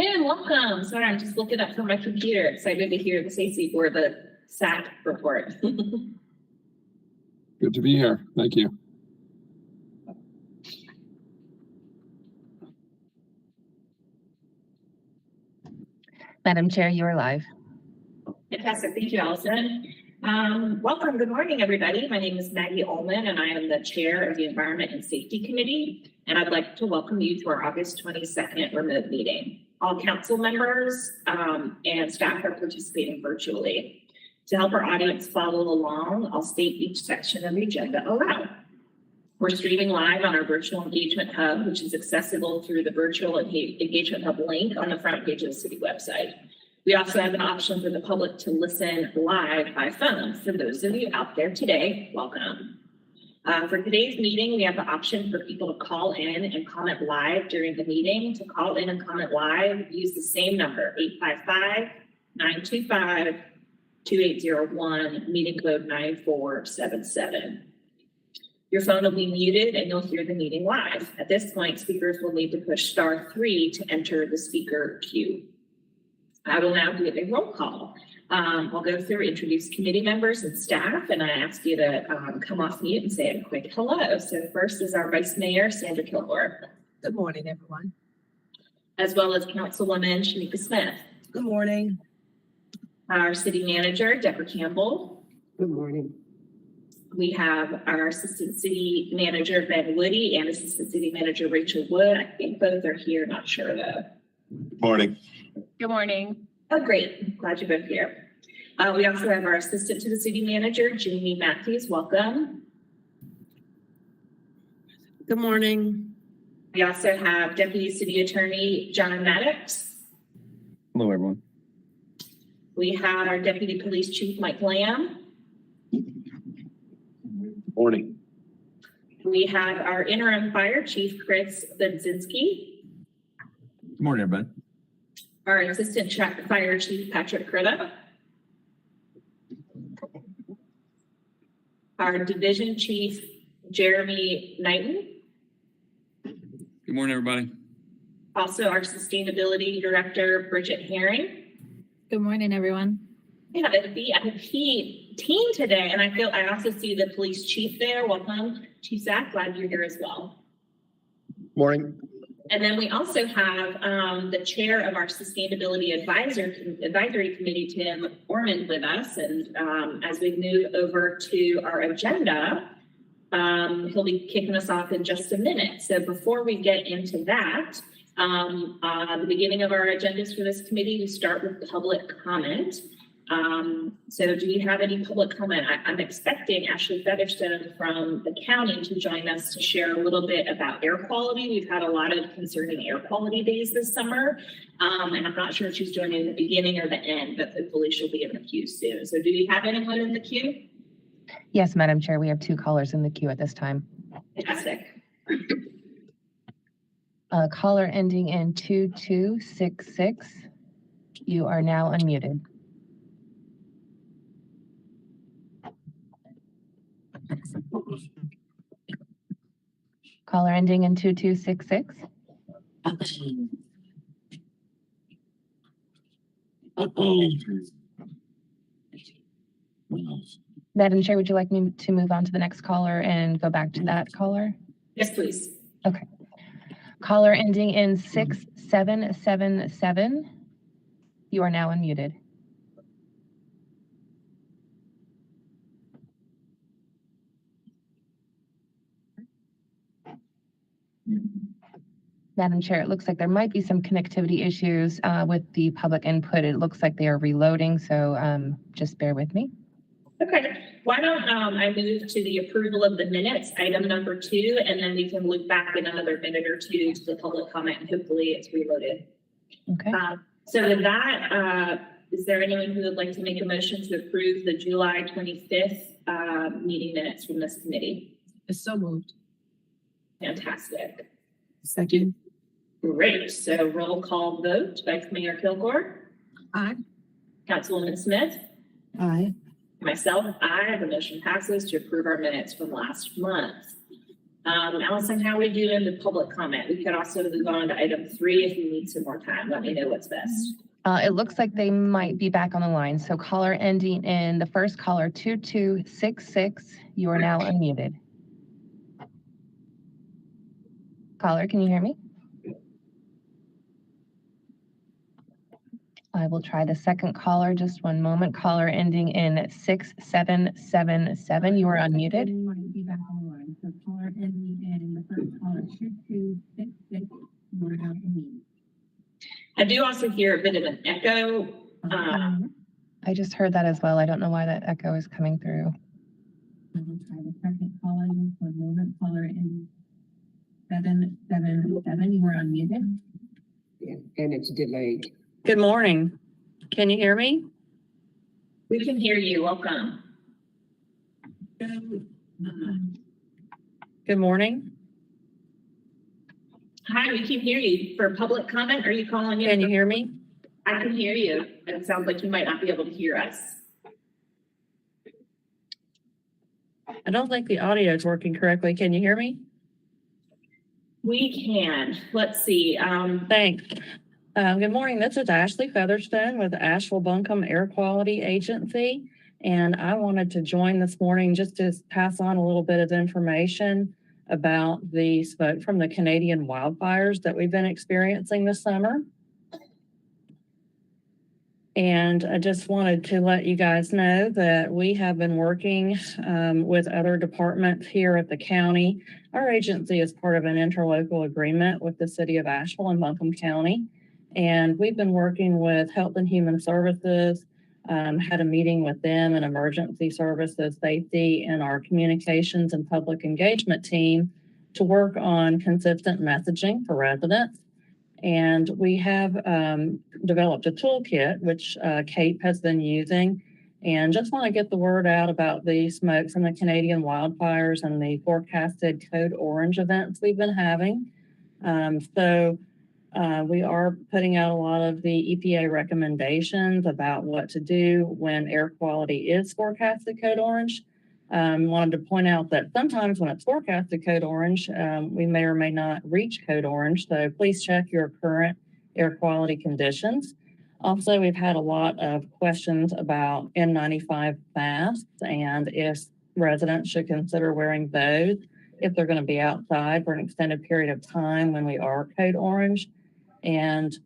And welcome. Sorry, I'm just looking up from my computer. Excited to hear the Stacy for the SAC report. Good to be here. Thank you. Madam Chair, you are live. Fantastic. Thank you, Allison. Welcome. Good morning, everybody. My name is Maggie Ullman, and I am the chair of the Environment and Safety Committee. And I'd like to welcome you to our August 22nd remote meeting. All council members and staff are participating virtually. To help our audience follow along, I'll state each section of the agenda aloud. We're streaming live on our virtual engagement hub, which is accessible through the virtual engagement hub link on the front page of the city website. We also have an option for the public to listen live by phone. For those of you out there today, welcome. For today's meeting, we have the option for people to call in and comment live during the meeting. To call in and comment live, use the same number, 855-925-2801, meeting code 9477. Your phone will be muted and you'll hear the meeting live. At this point, speakers will need to push *3 to enter the speaker queue. I will now give a roll call. I'll go through, introduce committee members and staff, and I ask you to come off mute and say a quick hello. So first is our Vice Mayor, Sandra Kilgore. Good morning, everyone. As well as Councilwoman Shanika Smith. Good morning. Our City Manager, Deborah Campbell. Good morning. We have our Assistant City Manager, Ben Woody, and Assistant City Manager, Rachel Wood. I think both are here, not sure though. Good morning. Good morning. Oh, great. Glad you're both here. We also have our Assistant to the City Manager, Jamie Matthews. Welcome. Good morning. We also have Deputy City Attorney, John Maddox. Hello, everyone. We have our Deputy Police Chief, Mike Lamb. Morning. We have our Interim Fire Chief, Chris Budzinski. Good morning, everybody. Our Assistant Fire Chief, Patrick Critta. Our Division Chief, Jeremy Knighton. Good morning, everybody. Also our Sustainability Director, Bridget Herring. Good morning, everyone. We have a key team today, and I also see the police chief there. Welcome, Chief Zach. Glad you're here as well. Morning. And then we also have the chair of our Sustainability Advisory Committee, Tim Ormond, with us. And as we move over to our agenda, he'll be kicking us off in just a minute. So before we get into that, the beginning of our agendas for this committee, we start with public comment. So do we have any public comment? I'm expecting Ashley Featherstone from the county to join us to share a little bit about air quality. We've had a lot of concerning air quality days this summer, and I'm not sure if she's joining the beginning or the end, but hopefully she'll be in the queue soon. So do we have anyone in the queue? Yes, Madam Chair, we have 2 callers in the queue at this time. Fantastic. Caller ending in 2266. You are now unmuted. Caller ending in 2266. Madam Chair, would you like me to move on to the next caller and go back to that caller? Yes, please. Okay. Caller ending in 6777. You are now unmuted. Madam Chair, it looks like there might be some connectivity issues with the public input. It looks like they are reloading, so just bear with me. Okay, why don't I move to the approval of the minutes, item number 2, and then we can look back in another minute or two to the public comment, and hopefully it's reloaded. Okay. So with that, is there anyone who would like to make a motion to approve the July 25th meeting minutes from this committee? It's so moved. Fantastic. Second. Great. So roll call vote. Vice Mayor Kilgore. Aye. Councilwoman Smith. Aye. Myself, aye. The motion passes to approve our minutes from last month. Allison, how are we doing with public comment? We could also move on to item 3 if you need some more time. Let me know what's best. It looks like they might be back on the line. So caller ending in the first caller 2266, you are now unmuted. Caller, can you hear me? I will try the second caller. Just one moment. Caller ending in 6777. You are unmuted. Might be back on the line. So caller ending in the first caller 2266. You are now unmuted. I do also hear a bit of an echo. I just heard that as well. I don't know why that echo is coming through. I will try the second caller. Just one moment. Caller ending 777. You are unmuted. And it's delayed. Good morning. Can you hear me? We can hear you. Welcome. Good morning. Hi, we can hear you. For public comment, are you calling in? Can you hear me? I can hear you. It sounds like you might not be able to hear us. I don't think the audio is working correctly. Can you hear me? We can. Let's see. Thanks. Good morning. This is Ashley Featherstone with the Asheville Buncombe Air Quality Agency. And I wanted to join this morning just to pass on a little bit of information about the smoke from the Canadian wildfires that we've been experiencing this summer. And I just wanted to let you guys know that we have been working with other departments here at the county. Our agency is part of an interlocal agreement with the city of Asheville and Buncombe County. And we've been working with Health and Human Services, had a meeting with them and Emergency Services Safety and our communications and public engagement team to work on consistent messaging for residents. And we have developed a toolkit, which Kate has been using, and just want to get the word out about the smoke from the Canadian wildfires and the forecasted code orange events we've been having. We are putting out a lot of the EPA recommendations about what to do when air quality is forecasted code orange. Wanted to point out that sometimes when it's forecasted code orange, we may or may not reach code orange. So please check your current air quality conditions. Also, we've had a lot of questions about N95 masks and if residents should consider wearing those if they're going to be outside for an extended period of time when we are code orange. And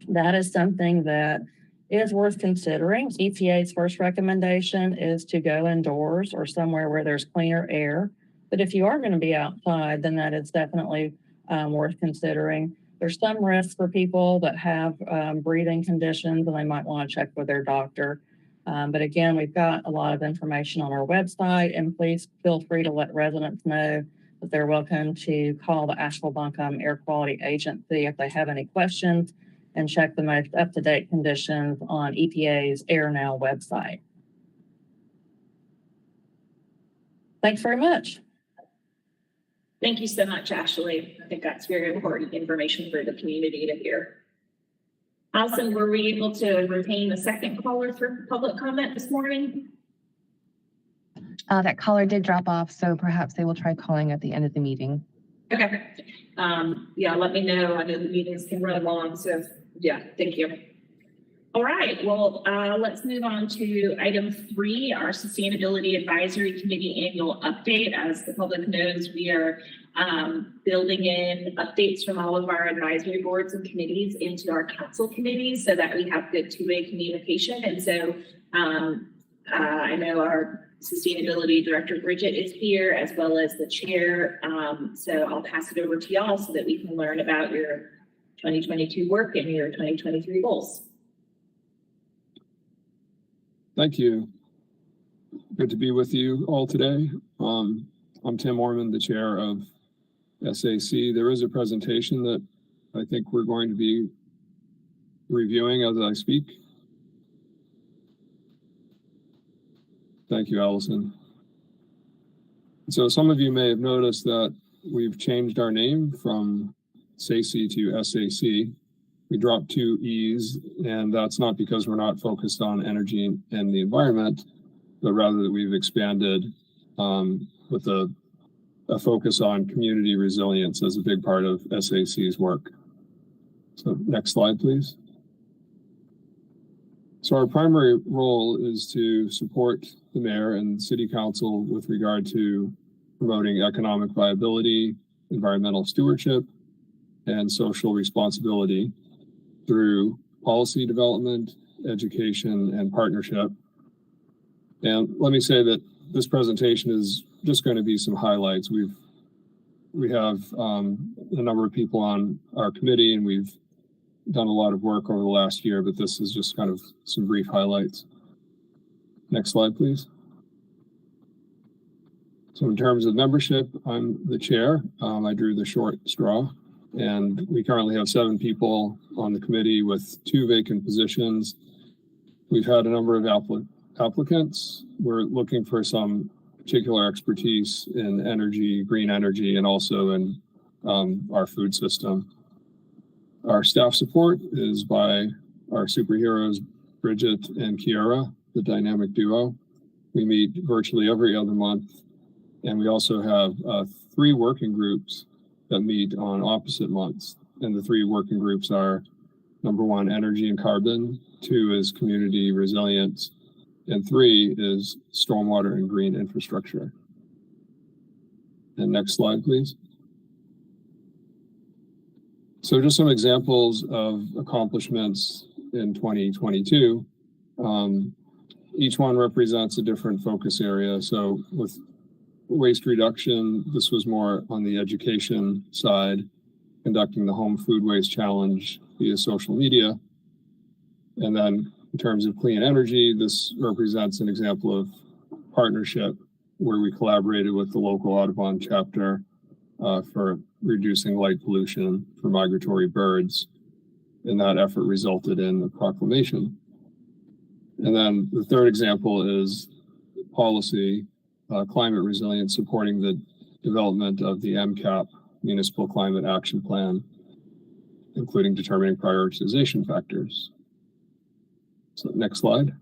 that is something that is worth considering. EPA's first recommendation is to go indoors or somewhere where there's cleaner air. But if you are going to be outside, then that is definitely worth considering. There's some risk for people that have breathing conditions and they might want to check with their doctor. But again, we've got a lot of information on our website, and please feel free to let residents know that they're welcome to call the Asheville Buncombe Air Quality Agency if they have any questions, and check the most up-to-date conditions on EPA's Air Now website. Thanks very much. Thank you so much, Ashley. I think that's very important information for the community to hear. Allison, were we able to retain the second caller for public comment this morning? That caller did drop off, so perhaps they will try calling at the end of the meeting. Okay. Yeah, let me know. I know the meetings can run long, so yeah, thank you. All right, well, let's move on to item 3, our Sustainability Advisory Committee annual update. As the public knows, we are building in updates from all of our advisory boards and committees into our council committees so that we have good two-way communication. And so I know our Sustainability Director, Bridget, is here, as well as the chair. So I'll pass it over to y'all so that we can learn about your 2022 work and your 2023 goals. Thank you. Good to be with you all today. I'm Tim Orman, the chair of SAC. There is a presentation that I think we're going to be reviewing as I speak. Thank you, Allison. So some of you may have noticed that we've changed our name from SAC to SAC. We dropped 2 E's, and that's not because we're not focused on energy and the environment, but rather that we've expanded with a a focus on community resilience as a big part of SAC's work. So next slide, please. So our primary role is to support the mayor and city council with regard to promoting economic viability, environmental stewardship, and social responsibility through policy development, education, and partnership. And let me say that this presentation is just going to be some highlights. We have a number of people on our committee, and we've done a lot of work over the last year, but this is just kind of some brief highlights. Next slide, please. So in terms of membership, I'm the chair. I drew the short straw, and we currently have 7 people on the committee with 2 vacant positions. We've had a number of applicants. We're looking for some particular expertise in energy, green energy, and also in our food system. Our staff support is by our superheroes, Bridget and Kiara, the dynamic duo. We meet virtually every other month. And we also have 3 working groups that meet on opposite months. And the 3 working groups are number 1, energy and carbon, 2 is community resilience, and 3 is stormwater and green infrastructure. And next slide, please. So just some examples of accomplishments in 2022. Each one represents a different focus area. So with waste reduction, this was more on the education side, conducting the home food waste challenge via social media. And then in terms of clean energy, this represents an example of partnership where we collaborated with the local Audubon chapter for reducing light pollution for migratory birds. And that effort resulted in a proclamation. And then the third example is policy, climate resilience, supporting the development of the MCAP, Municipal Climate Action Plan, including determining prioritization factors. So next slide.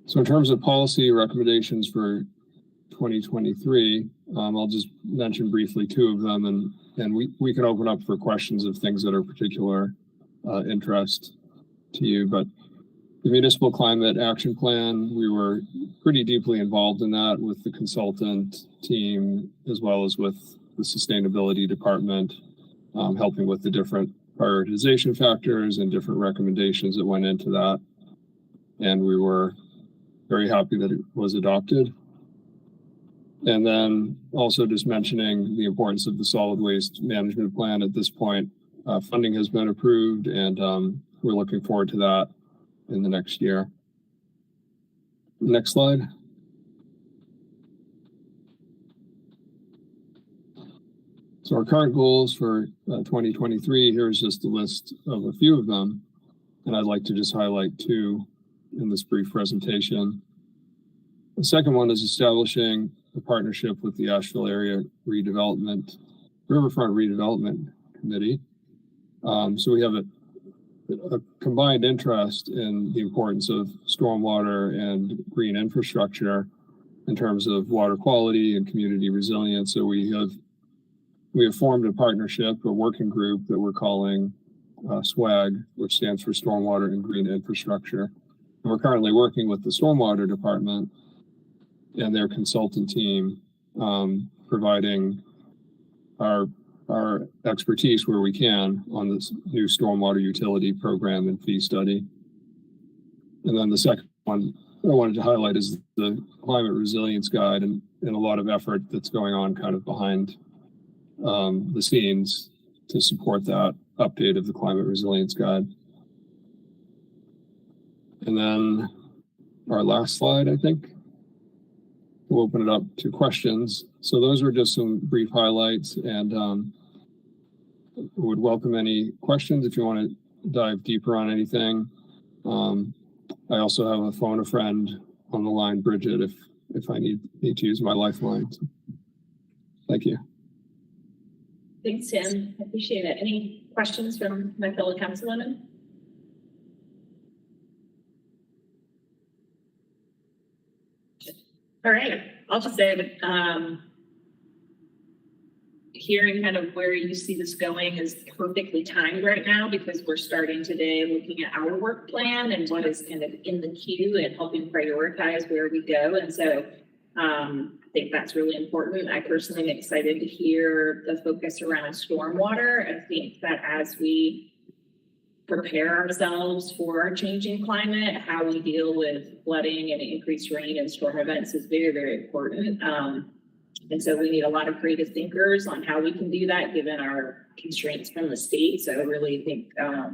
So in terms of policy recommendations for 2023, I'll just mention briefly 2 of them, and we can open up for questions of things that are particular interest to you. But the Municipal Climate Action Plan, we were pretty deeply involved in that with the consultant team, as well as with the sustainability department, helping with the different prioritization factors and different recommendations that went into that. And we were very happy that it was adopted. And then also just mentioning the importance of the solid waste management plan at this point. Funding has been approved, and we're looking forward to that in the next year. Next slide. So our current goals for 2023, here's just a list of a few of them. And I'd like to just highlight 2 in this brief presentation. The second one is establishing a partnership with the Asheville Area Riverfront Redevelopment Committee. So we have a combined interest in the importance of stormwater and green infrastructure in terms of water quality and community resilience. So we have formed a partnership, a working group that we're calling SWAG, which stands for Stormwater and Green Infrastructure. And we're currently working with the Stormwater Department and their consultant team, providing our expertise where we can on this new stormwater utility program and fee study. And then the second one I wanted to highlight is the climate resilience guide, and a lot of effort that's going on kind of behind the scenes to support that update of the climate resilience guide. And then our last slide, I think. We'll open it up to questions. So those are just some brief highlights, and would welcome any questions if you want to dive deeper on anything. I also have a phone a friend on the line, Bridget, if I need to use my lifeline. So, thank you. Thanks, Tim. I appreciate it. Any questions from my fellow councilwomen? All right, I'll just say that, hearing kind of where you see this going is perfectly timed right now because we're starting today looking at our work plan and what is kind of in the queue and helping prioritize where we go. And so I think that's really important. I personally am excited to hear the focus around stormwater. I think that as we prepare ourselves for our changing climate, how we deal with flooding and increased rain and storm events is very, very important. And so we need a lot of creative thinkers on how we can do that given our constraints from the state. So I really think,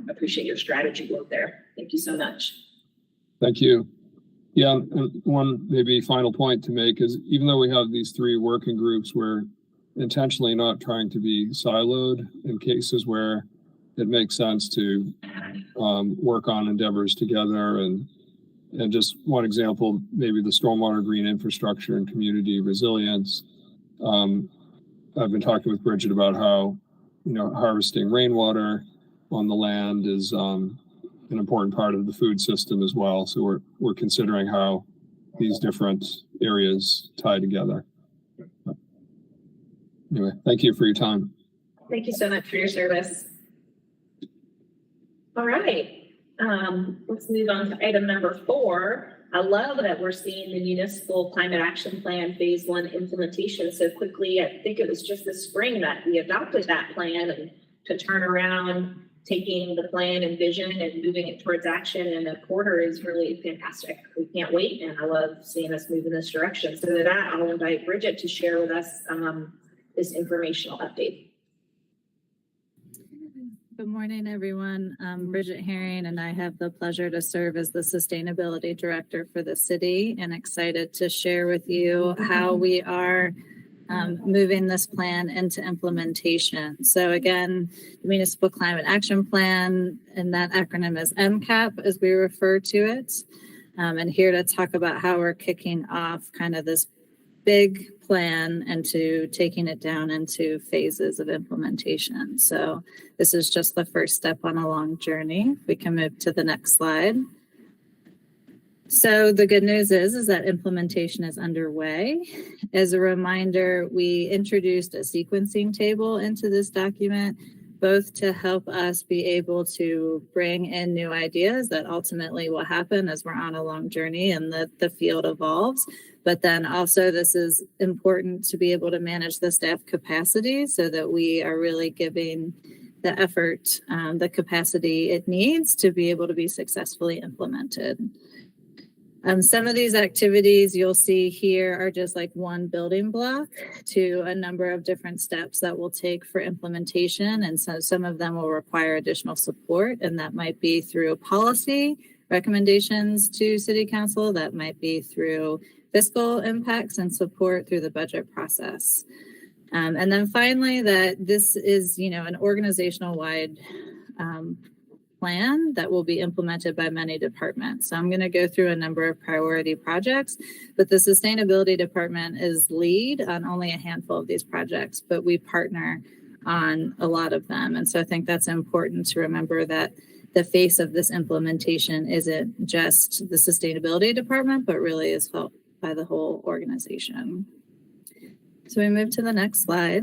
appreciate your strategy work there. Thank you so much. Thank you. Yeah, and one maybe final point to make is even though we have these 3 working groups, we're intentionally not trying to be siloed in cases where it makes sense to work on endeavors together. And just one example, maybe the stormwater green infrastructure and community resilience. I've been talking with Bridget about how, harvesting rainwater on the land is an important part of the food system as well. So we're considering how these different areas tie together. Anyway, thank you for your time. Thank you so much for your service. All right, let's move on to item number 4. I love that we're seeing the Municipal Climate Action Plan Phase 1 implementation so quickly. I think it was just this spring that we adopted that plan, and to turn around taking the plan and vision and moving it towards action in a quarter is really fantastic. We can't wait, and I love seeing us move in this direction. So with that, I'll invite Bridget to share with us this informational update. Good morning, everyone. I'm Bridget Herring, and I have the pleasure to serve as the Sustainability Director for the city, and excited to share with you how we are moving this plan into implementation. So again, the Municipal Climate Action Plan, and that acronym is MCAP as we refer to it. And here to talk about how we're kicking off kind of this big plan and to taking it down into phases of implementation. So this is just the first step on a long journey. We can move to the next slide. So the good news is that implementation is underway. As a reminder, we introduced a sequencing table into this document, both to help us be able to bring in new ideas that ultimately will happen as we're on a long journey and the field evolves. But then also this is important to be able to manage the staff capacity so that we are really giving the effort, the capacity it needs to be able to be successfully implemented. Some of these activities you'll see here are just like one building block to a number of different steps that we'll take for implementation. And so some of them will require additional support, and that might be through policy recommendations to City Council. That might be through fiscal impacts and support through the budget process. And then finally, that this is, an organizational-wide plan that will be implemented by many departments. So I'm going to go through a number of priority projects, but the sustainability department is lead on only a handful of these projects, but we partner on a lot of them. And so I think that's important to remember, that the face of this implementation isn't just the sustainability department, but really is felt by the whole organization. So we move to the next slide.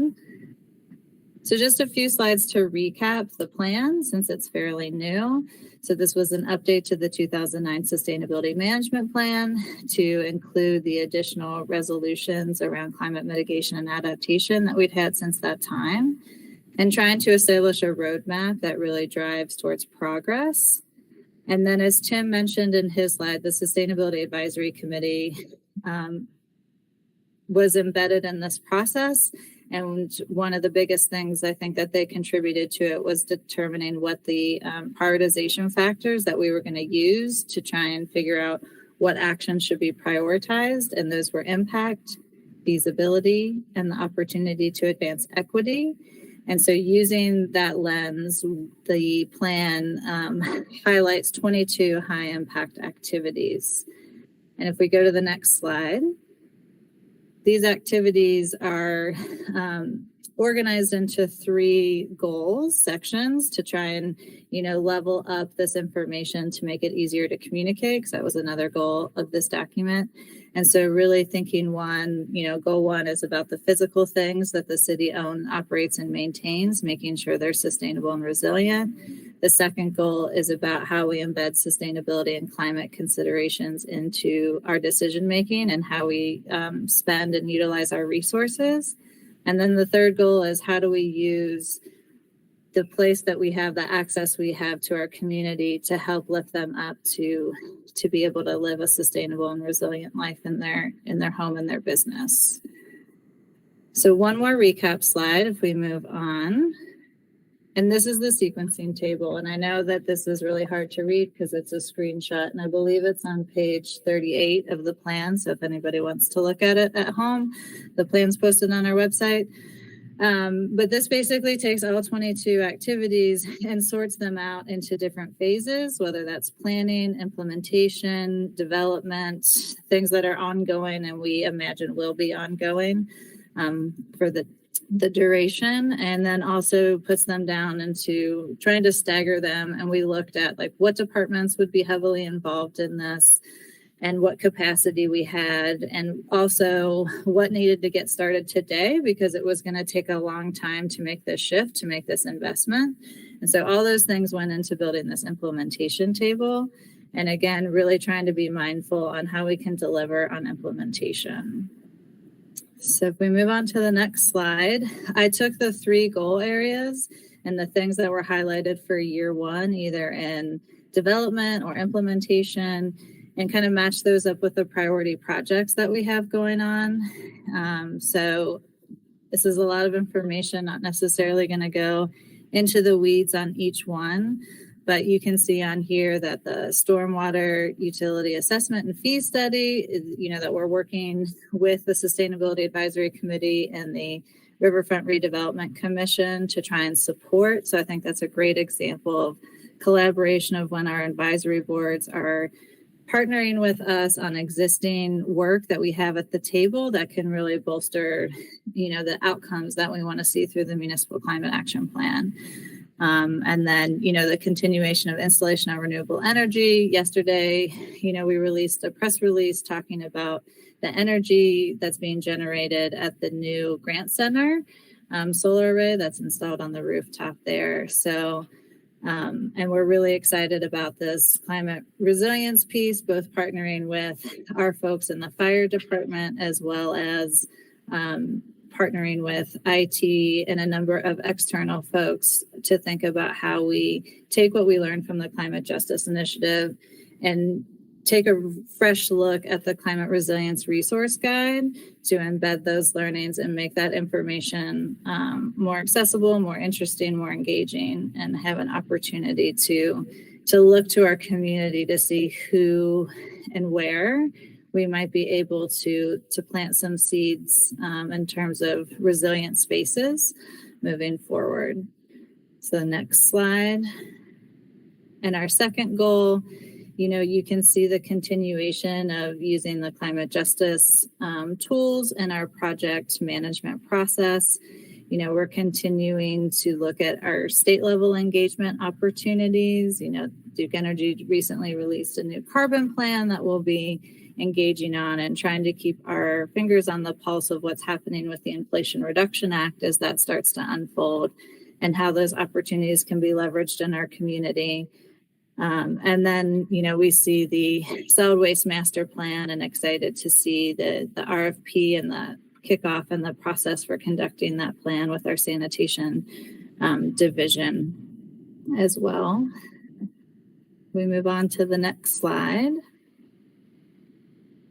So just a few slides to recap the plan since it's fairly new. So this was an update to the 2009 Sustainability Management Plan to include the additional resolutions around climate mitigation and adaptation that we'd had since that time, and trying to establish a roadmap that really drives towards progress. And then, as Tim mentioned in his slide, the Sustainability Advisory Committee was embedded in this process. And one of the biggest things I think that they contributed to it was determining what the prioritization factors that we were going to use to try and figure out what actions should be prioritized. And those were impact, feasibility, and the opportunity to advance equity. And so using that lens, the plan highlights 22 high impact activities. And if we go to the next slide, these activities are organized into 3 goals sections to try and, level up this information to make it easier to communicate, because that was another goal of this document. And so really thinking goal 1 is about the physical things that the city operates and maintains, making sure they're sustainable and resilient. The second goal is about how we embed sustainability and climate considerations into our decision making and how we spend and utilize our resources. And then the third goal is how do we use the place that we have, the access we have to our community to help lift them up to be able to live a sustainable and resilient life in their home and their business. So one more recap slide if we move on. And this is the sequencing table. And I know that this is really hard to read because it's a screenshot, and I believe it's on page 38 of the plan. So if anybody wants to look at it at home, the plan's posted on our website. But this basically takes all 22 activities and sorts them out into different phases, whether that's planning, implementation, development, things that are ongoing and we imagine will be ongoing for the duration, and then also puts them down into trying to stagger them. And we looked at what departments would be heavily involved in this and what capacity we had, and also what needed to get started today because it was going to take a long time to make this shift, to make this investment. And so all those things went into building this implementation table. And again, really trying to be mindful on how we can deliver on implementation. So if we move on to the next slide, I took the 3 goal areas and the things that were highlighted for year 1, either in development or implementation, and kind of match those up with the priority projects that we have going on. So this is a lot of information, not necessarily going to go into the weeds on each one, but you can see on here that the stormwater utility assessment and fee study, that we're working with the Sustainability Advisory Committee and the Riverfront Redevelopment Commission to try and support. So I think that's a great example of collaboration of when our advisory boards are partnering with us on existing work that we have at the table that can really bolster, the outcomes that we want to see through the Municipal Climate Action Plan. And then, the continuation of installation of renewable energy. Yesterday, we released a press release talking about the energy that's being generated at the new Grant Center solar array that's installed on the rooftop there. So, and we're really excited about this climate resilience piece, both partnering with our folks in the fire department as well as partnering with IT and a number of external folks to think about how we take what we learned from the Climate Justice Initiative and take a fresh look at the Climate Resilience Resource Guide to embed those learnings and make that information more accessible, more interesting, more engaging, and have an opportunity to look to our community to see who and where we might be able to plant some seeds in terms of resilient spaces moving forward. So the next slide. And our second goal, you can see the continuation of using the climate justice tools in our project management process. We're continuing to look at our state level engagement opportunities. Duke Energy recently released a new carbon plan that we'll be engaging on and trying to keep our fingers on the pulse of what's happening with the Inflation Reduction Act as that starts to unfold and how those opportunities can be leveraged in our community. And then, we see the solid waste master plan and excited to see the RFP and the kickoff and the process for conducting that plan with our sanitation division as well. We move on to the next slide.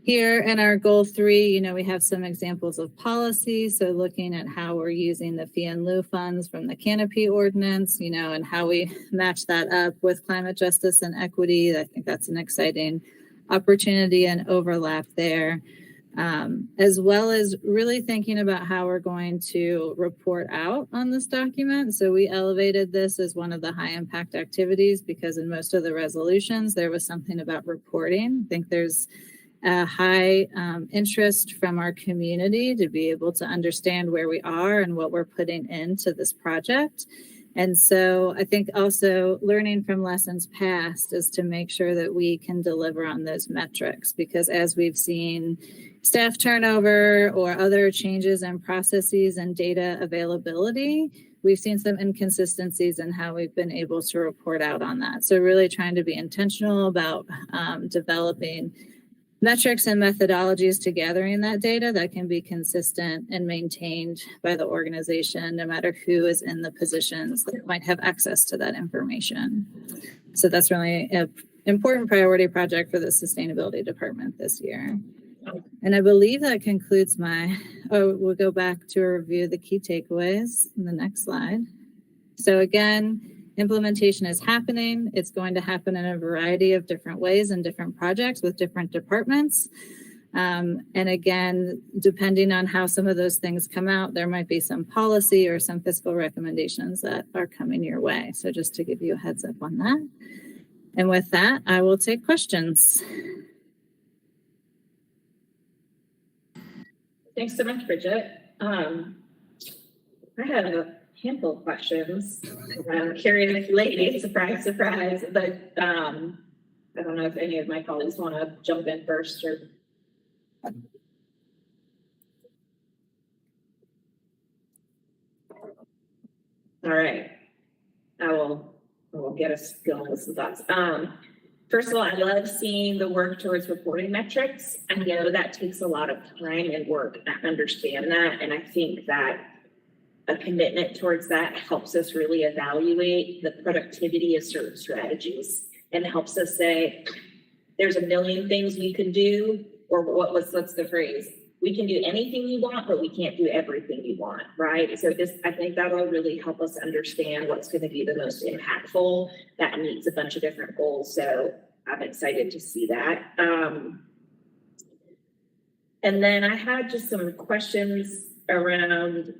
Here in our goal 3, we have some examples of policy. So looking at how we're using the fee and lieu funds from the canopy ordinance, and how we match that up with climate justice and equity. I think that's an exciting opportunity and overlap there, as well as really thinking about how we're going to report out on this document. So we elevated this as one of the high impact activities because in most of the resolutions, there was something about reporting. I think there's a high interest from our community to be able to understand where we are and what we're putting into this project. And so I think also learning from lessons past is to make sure that we can deliver on those metrics, because as we've seen staff turnover or other changes in processes and data availability, we've seen some inconsistencies in how we've been able to report out on that. So really trying to be intentional about developing metrics and methodologies to gathering that data that can be consistent and maintained by the organization, no matter who is in the positions that might have access to that information. So that's really an important priority project for the sustainability department this year. And I believe that concludes we'll go back to a review of the key takeaways in the next slide. So again, implementation is happening. It's going to happen in a variety of different ways and different projects with different departments. And again, depending on how some of those things come out, there might be some policy or some fiscal recommendations that are coming your way. So just to give you a heads up on that. And with that, I will take questions. Thanks so much, Bridget. I have a handful of questions around carrying this lady, surprise, surprise. But I don't know if any of my colleagues want to jump in first or. All right, I will get us going with some thoughts. First of all, I love seeing the work towards reporting metrics. I know that takes a lot of time and work. I understand that, and I think that a commitment towards that helps us really evaluate the productivity of certain strategies and helps us say, there's a million things we can do, or what's the phrase? We can do anything you want, but we can't do everything you want, right? So I think that'll really help us understand what's going to be the most impactful that meets a bunch of different goals. So I'm excited to see that. And then I had just some questions around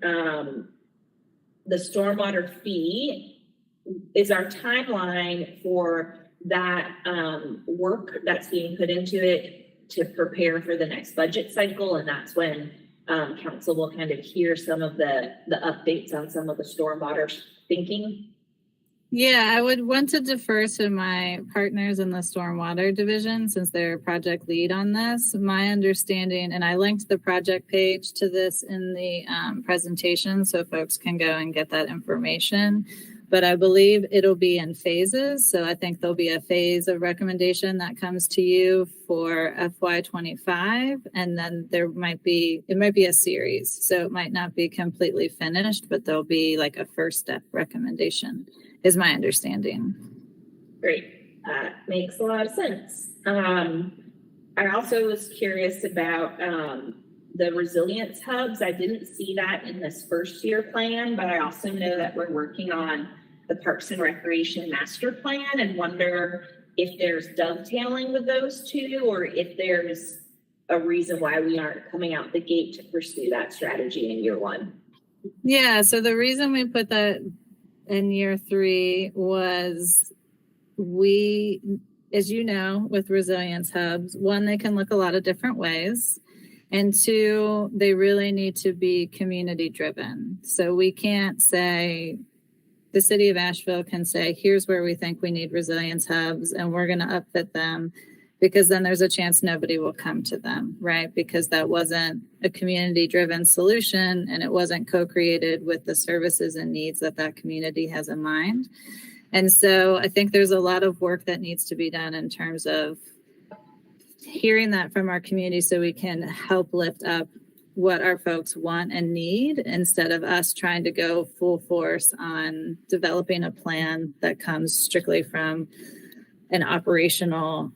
the stormwater fee. Is our timeline for that work that's being put into it to prepare for the next budget cycle? And that's when council will kind of hear some of the updates on some of the stormwater thinking. Yeah, I would want to defer to my partners in the stormwater division since they're project lead on this. My understanding, and I linked the project page to this in the presentation so folks can go and get that information. But I believe it'll be in phases. So I think there'll be a phase of recommendation that comes to you for FY25. And then it might be a series. So it might not be completely finished, but there'll be like a first step recommendation, is my understanding. Great. Makes a lot of sense. I also was curious about the resilience hubs. I didn't see that in this first year plan, but I also know that we're working on the Parks and Recreation Master Plan and wonder if there's dovetailing with those two, or if there's a reason why we aren't coming out the gate to pursue that strategy in year one. Yeah, so the reason we put that in year 3 was we, as you know, with resilience hubs, one, they can look a lot of different ways. And 2, they really need to be community driven. So we can't say, the city of Asheville can say, here's where we think we need resilience hubs and we're going to upfit them, because then there's a chance nobody will come to them, right? Because that wasn't a community driven solution and it wasn't co-created with the services and needs that community has in mind. And so I think there's a lot of work that needs to be done in terms of hearing that from our community so we can help lift up what our folks want and need, instead of us trying to go full force on developing a plan that comes strictly from an operational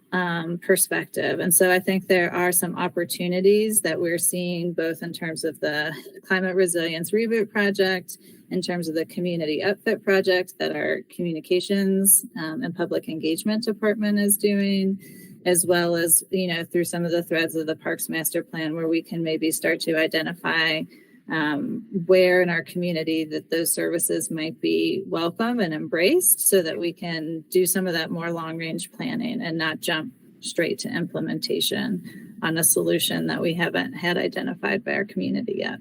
perspective. And so I think there are some opportunities that we're seeing both in terms of the Climate Resilience Reboot Project, in terms of the Community Upfit Project that our Communications and Public Engagement Department is doing, as well as, through some of the threads of the Parks Master Plan, where we can maybe start to identify where in our community that those services might be welcome and embraced, so that we can do some of that more long range planning and not jump straight to implementation. on a solution that we haven't had identified by our community yet.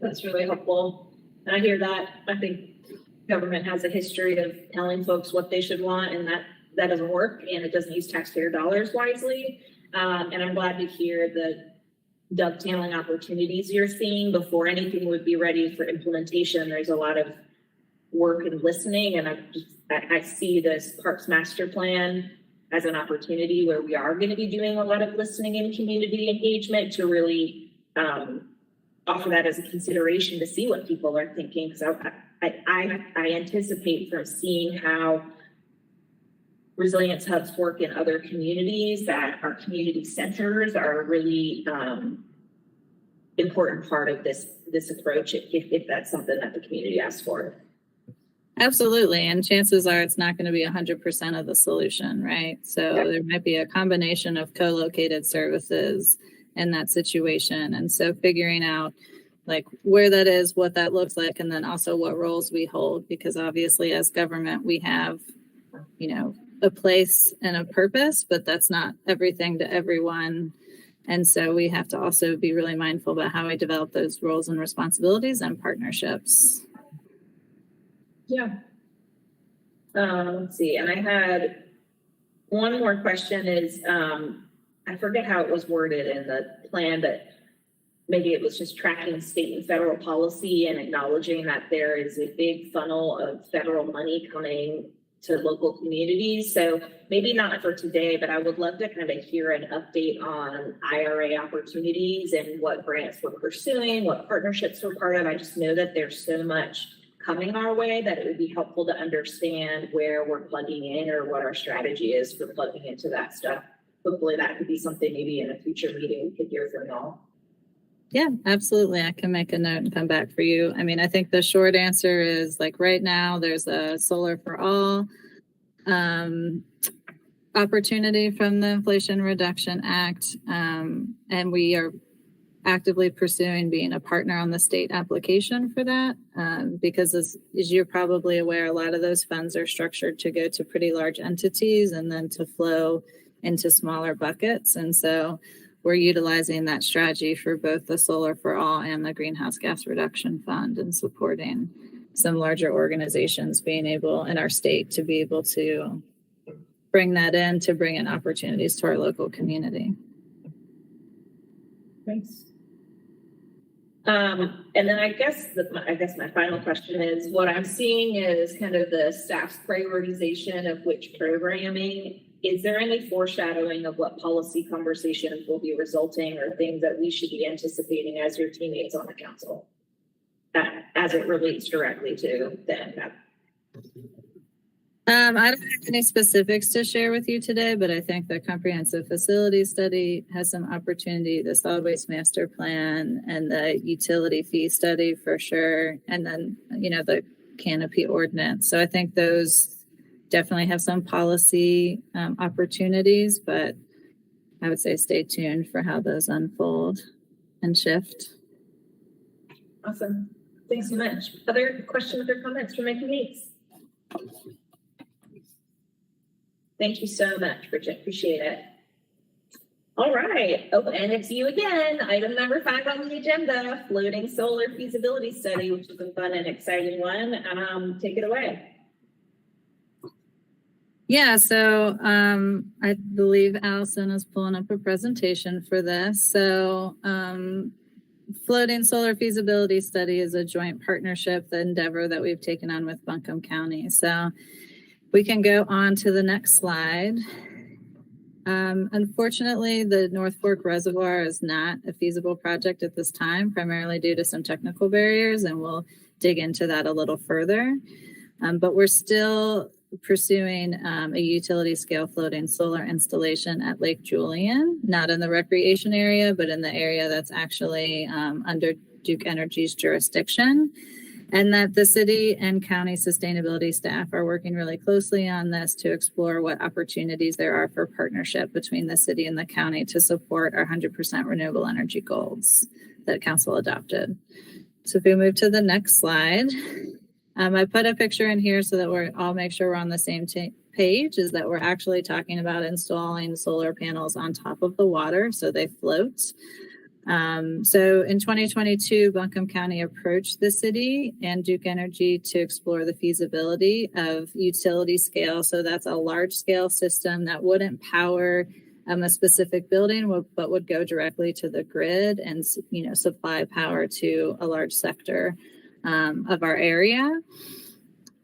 That's really helpful. And I hear that. I think government has a history of telling folks what they should want, and that doesn't work, and it doesn't use taxpayer dollars wisely. And I'm glad to hear the dovetailing opportunities you're seeing before anything would be ready for implementation. There's a lot of work and listening, and I see this Parks Master Plan as an opportunity where we are going to be doing a lot of listening and community engagement to really offer that as a consideration to see what people are thinking. So I anticipate from seeing how resilience hubs work in other communities that our community centers are a really important part of this approach if that's something that the community asks for. Absolutely. And chances are it's not going to be 100% of the solution, right? So there might be a combination of co-located services in that situation. And so figuring out like where that is, what that looks like, and then also what roles we hold, because obviously as government, we have, a place and a purpose, but that's not everything to everyone. And so we have to also be really mindful about how we develop those roles and responsibilities and partnerships. Yeah. Let's see. And I had one more question is, I forget how it was worded in the plan, but maybe it was just tracking state and federal policy and acknowledging that there is a big funnel of federal money coming to local communities. So maybe not for today, but I would love to kind of hear an update on IRA opportunities and what grants we're pursuing, what partnerships we're part of. I just know that there's so much coming our way that it would be helpful to understand where we're plugging in or what our strategy is for plugging into that stuff. Hopefully that could be something maybe in a future meeting we could hear from y'all. Yeah, absolutely. I can make a note and come back for you. I mean, I think the short answer is like right now there's a Solar for All opportunity from the Inflation Reduction Act. And we are actively pursuing being a partner on the state application for that. Because as you're probably aware, a lot of those funds are structured to go to pretty large entities and then to flow into smaller buckets. And so we're utilizing that strategy for both the Solar for All and the Greenhouse Gas Reduction Fund and supporting some larger organizations being able in our state to be able to bring that in, to bring in opportunities to our local community. Thanks. And then I guess my final question is what I'm seeing is kind of the staff's prioritization of which programming. Is there any foreshadowing of what policy conversations will be resulting or things that we should be anticipating as your teammates on the council as it relates directly to the NCAP? I don't have any specifics to share with you today, but I think the comprehensive facility study has some opportunity, the solid waste master plan and the utility fee study for sure. And then, the canopy ordinance. So I think those definitely have some policy opportunities, but I would say stay tuned for how those unfold and shift. Awesome. Thanks so much. Other questions or comments from my teammates? Thank you so much, Bridget. Appreciate it. All right. Oh, and it's you again. Item number 5 on the agenda, floating solar feasibility study, which is a fun and exciting one. Take it away. Yeah, so I believe Allison is pulling up a presentation for this. So floating solar feasibility study is a joint partnership, the endeavor that we've taken on with Buncombe County. So we can go on to the next slide. Unfortunately, the North Fork Reservoir is not a feasible project at this time, primarily due to some technical barriers, and we'll dig into that a little further. But we're still pursuing a utility scale floating solar installation at Lake Julian, not in the recreation area, but in the area that's actually under Duke Energy's jurisdiction. And that the city and county sustainability staff are working really closely on this to explore what opportunities there are for partnership between the city and the county to support our 100% renewable energy goals that council adopted. So if we move to the next slide, I put a picture in here so that we're all make sure we're on the same page is that we're actually talking about installing solar panels on top of the water so they float. So in 2022, Buncombe County approached the city and Duke Energy to explore the feasibility of utility scale. So that's a large scale system that wouldn't power a specific building, but would go directly to the grid and, supply power to a large sector of our area.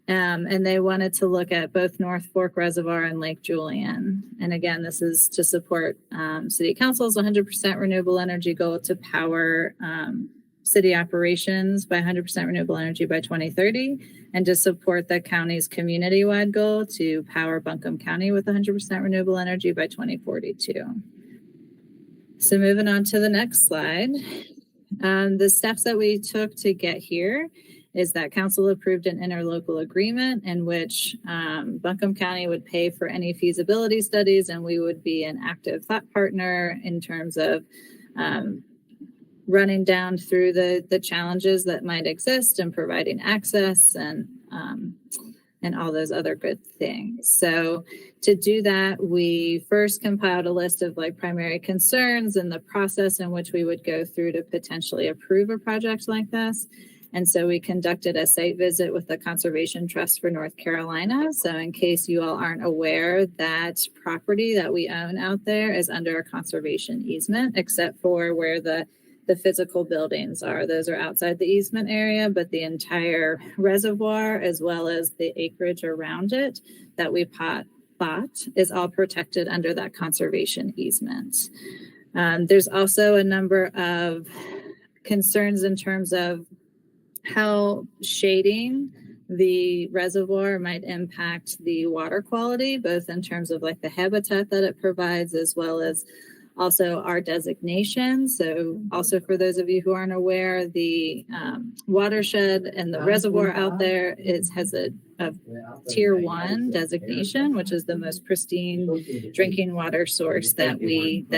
And they wanted to look at both North Fork Reservoir and Lake Julian. And again, this is to support City Council's 100% renewable energy goal to power city operations by 100% renewable energy by 2030, and to support the county's community-wide goal to power Buncombe County with 100% renewable energy by 2042. So moving on to the next slide. The steps that we took to get here is that council approved an interlocal agreement in which Buncombe County would pay for any feasibility studies, and we would be an active thought partner in terms of running down through the challenges that might exist and providing access and all those other good things. So to do that, we first compiled a list of primary concerns and the process in which we would go through to potentially approve a project like this. And so we conducted a site visit with the Conservation Trust for North Carolina. So in case you all aren't aware, that property that we own out there is under a conservation easement, except for where the physical buildings are. Those are outside the easement area, but the entire reservoir, as well as the acreage around it that we bought, is all protected under that conservation easement. There's also a number of concerns in terms of how shading the reservoir might impact the water quality, both in terms of the habitat that it provides, as well as also our designation. So also for those of you who aren't aware, the watershed and the reservoir out there has a tier 1 designation, which is the most pristine drinking water source that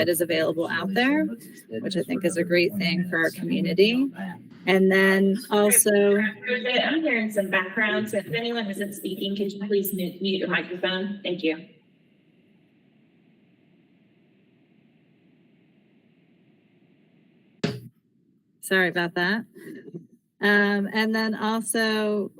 is available out there, which I think is a great thing for our community. And then also, I'm hearing some background. So if anyone isn't speaking, could you please mute your microphone? Thank you. sorry about that. And then also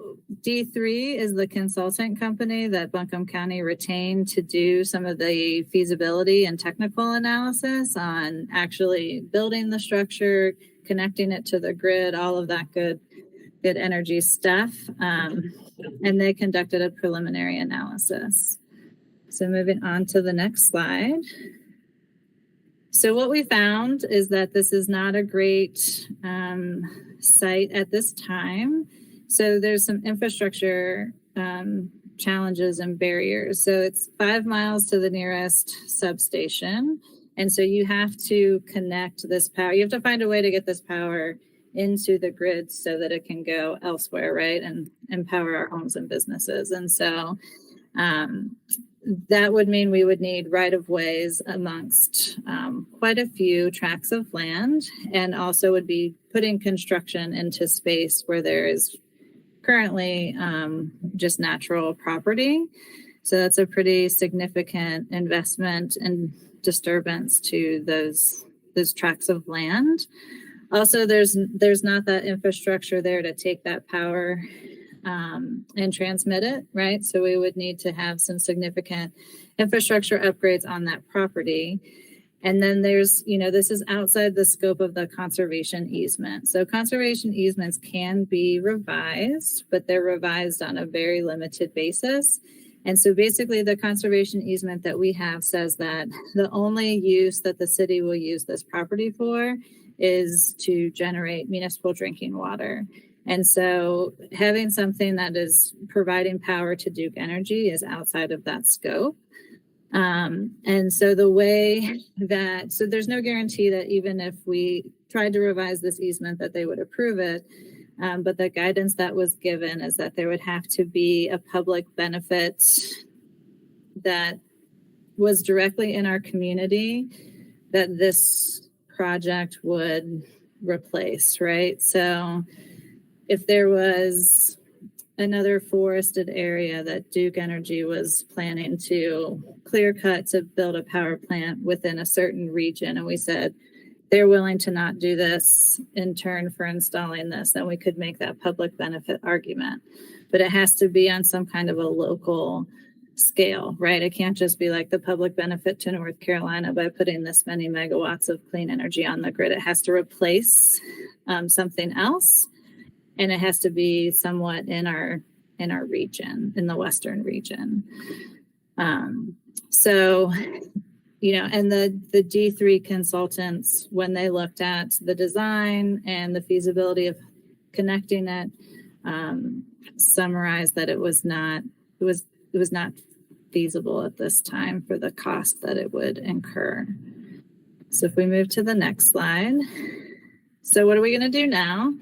D3 is the consultant company that Buncombe County retained to do some of the feasibility and technical analysis on actually building the structure, connecting it to the grid, all of that good energy stuff. And they conducted a preliminary analysis. So moving on to the next slide. So what we found is that this is not a great site at this time. So there's some infrastructure challenges and barriers. So it's 5 miles to the nearest substation. And so you have to connect this power. You have to find a way to get this power into the grid so that it can go elsewhere, right? And empower our homes and businesses. And so that would mean we would need right-of-ways amongst quite a few tracts of land, and also would be putting construction into space where there is currently just natural property. So that's a pretty significant investment and disturbance to those tracts of land. Also, there's not that infrastructure there to take that power and transmit it, right? So we would need to have some significant infrastructure upgrades on that property. And then there's, this is outside the scope of the conservation easement. So conservation easements can be revised, but they're revised on a very limited basis. And so basically the conservation easement that we have says that the only use that the city will use this property for is to generate municipal drinking water. And so having something that is providing power to Duke Energy is outside of that scope. And so so there's no guarantee that even if we tried to revise this easement that they would approve it. But the guidance that was given is that there would have to be a public benefit that was directly in our community that this project would replace, right? So if there was another forested area that Duke Energy was planning to clear cut to build a power plant within a certain region. And we said, they're willing to not do this in turn for installing this, then we could make that public benefit argument. But it has to be on some kind of a local scale, right? It can't just be like the public benefit to North Carolina by putting this many megawatts of clean energy on the grid. It has to replace something else, and it has to be somewhat in our region, in the Western region. So, you know, and the D3 consultants, when they looked at the design and the feasibility of connecting it, summarized that it was not feasible at this time for the cost that it would incur. So if we move to the next slide. So what are we going to do now?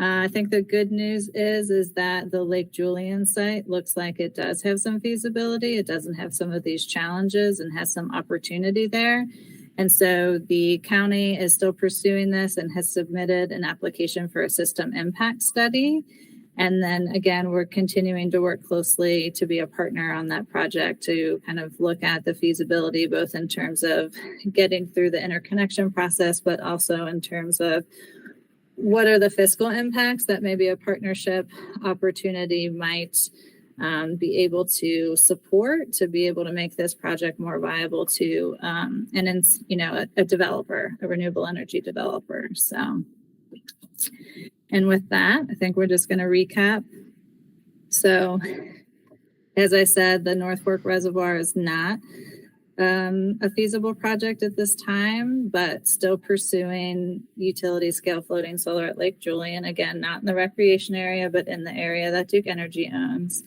I think the good news is that the Lake Julian site looks like it does have some feasibility. It doesn't have some of these challenges and has some opportunity there. And so the county is still pursuing this and has submitted an application for a system impact study. And then again, we're continuing to work closely to be a partner on that project to kind of look at the feasibility, both in terms of getting through the interconnection process, but also in terms of what are the fiscal impacts that maybe a partnership opportunity might be able to support to be able to make this project more viable to a developer, a renewable energy developer. So, and with that, I think we're just going to recap. So, as I said, the North Fork Reservoir is not a feasible project at this time, but still pursuing utility scale floating solar at Lake Julian. Again, not in the recreation area, but in the area that Duke Energy owns.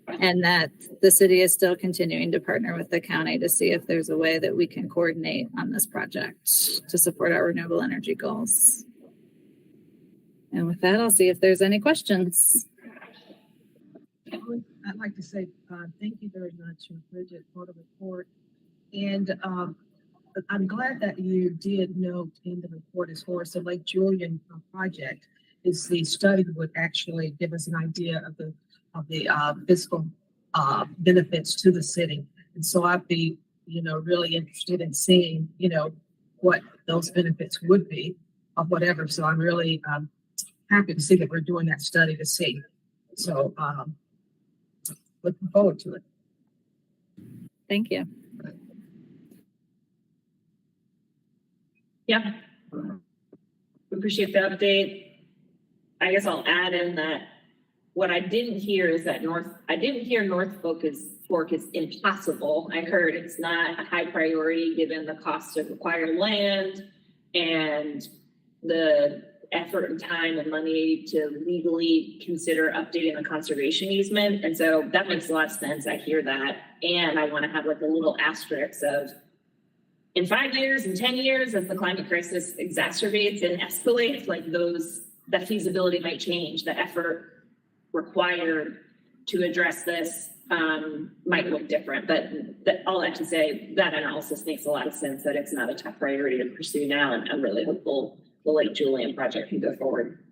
And that the city is still continuing to partner with the county to see if there's a way that we can coordinate on this project to support our renewable energy goals. And with that, I'll see if there's any questions. I'd like to say thank you very much, Bridget, for the report. And I'm glad that you did note in the report as far as the Lake Julian project is the study would actually give us an idea of the fiscal benefits to the city. And so I'd be, really interested in seeing, what those benefits would be or whatever. So I'm really happy to see that we're doing that study to see. So looking forward to it. Thank you. Yeah. We appreciate the update. I guess I'll add in that what I didn't hear is that North Fork is impossible. I heard it's not a high priority given the cost of acquired land and the effort and time and money to legally consider updating the conservation easement. And so that makes a lot of sense. I hear that. And I want to have like a little asterisk of in 5 years and 10 years, as the climate crisis exacerbates and escalates, like that feasibility might change. The effort required to address this might look different. But all that to say, that analysis makes a lot of sense that it's not a top priority to pursue now. And I'm really hopeful the Lake Julian project can go forward.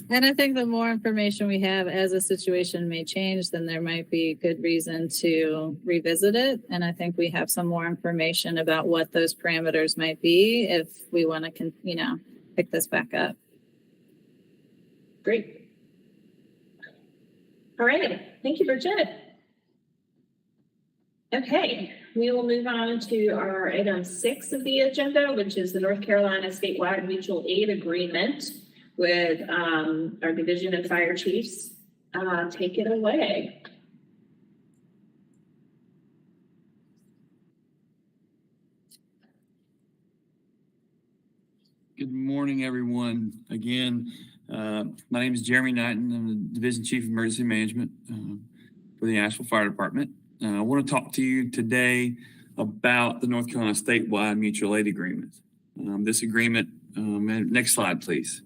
And I think the more information we have as a situation may change, then there might be good reason to revisit it. And I think we have some more information about what those parameters might be if we want to, pick this back up. Great. All right. Thank you, Bridget. Okay, we will move on to our item 6 of the agenda, which is the North Carolina statewide mutual aid agreement with our division of fire chiefs. Take it away. Good morning, everyone. Again, my name is Jeremy Knighton. I'm the Division Chief of Emergency Management for the Asheville Fire Department. I want to talk to you today about the North Carolina statewide mutual aid agreement. This agreement, next slide, please.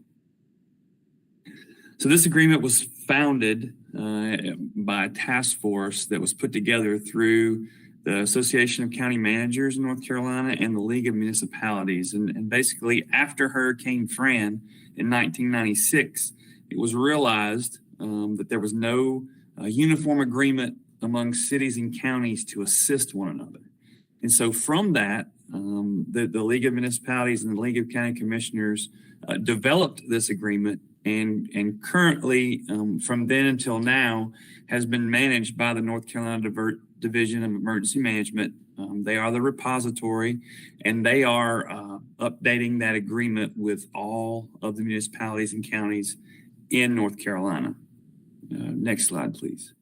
So this agreement was founded by a task force that was put together through the Association of County Managers in North Carolina and the League of Municipalities. And basically after Hurricane Fran in 1996, it was realized that there was no uniform agreement among cities and counties to assist one another. And so from that, the League of Municipalities and the League of County Commissioners developed this agreement, and currently, from then until now, has been managed by the North Carolina Division of Emergency Management. They are the repository, and they are updating that agreement with all of the municipalities and counties in North Carolina. Next slide, please.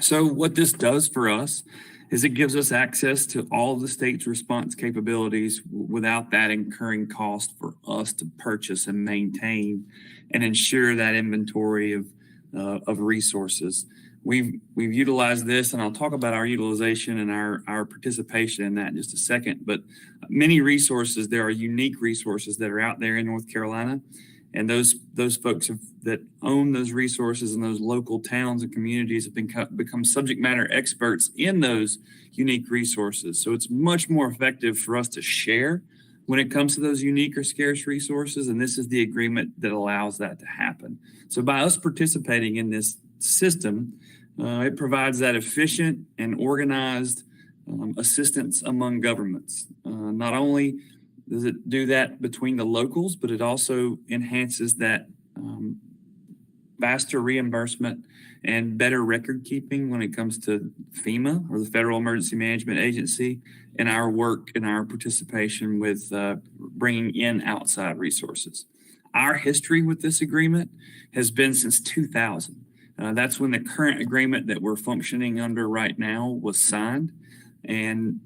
So what this does for us is it gives us access to all of the state's response capabilities without that incurring cost for us to purchase and maintain and ensure that inventory of resources. We've utilized this, and I'll talk about our utilization and our participation in that in just a second. But many resources, there are unique resources that are out there in North Carolina, and those folks that own those resources in those local towns and communities have become subject matter experts in those unique resources. So it's much more effective for us to share when it comes to those unique or scarce resources, and this is the agreement that allows that to happen. So by us participating in this system, it provides that efficient and organized assistance among governments. Not only does it do that between the locals, but it also enhances that faster reimbursement and better record keeping when it comes to FEMA, or the Federal Emergency Management Agency, and our work and our participation with bringing in outside resources. Our history with this agreement has been since 2000. That's when the current agreement that we're functioning under right now was signed. And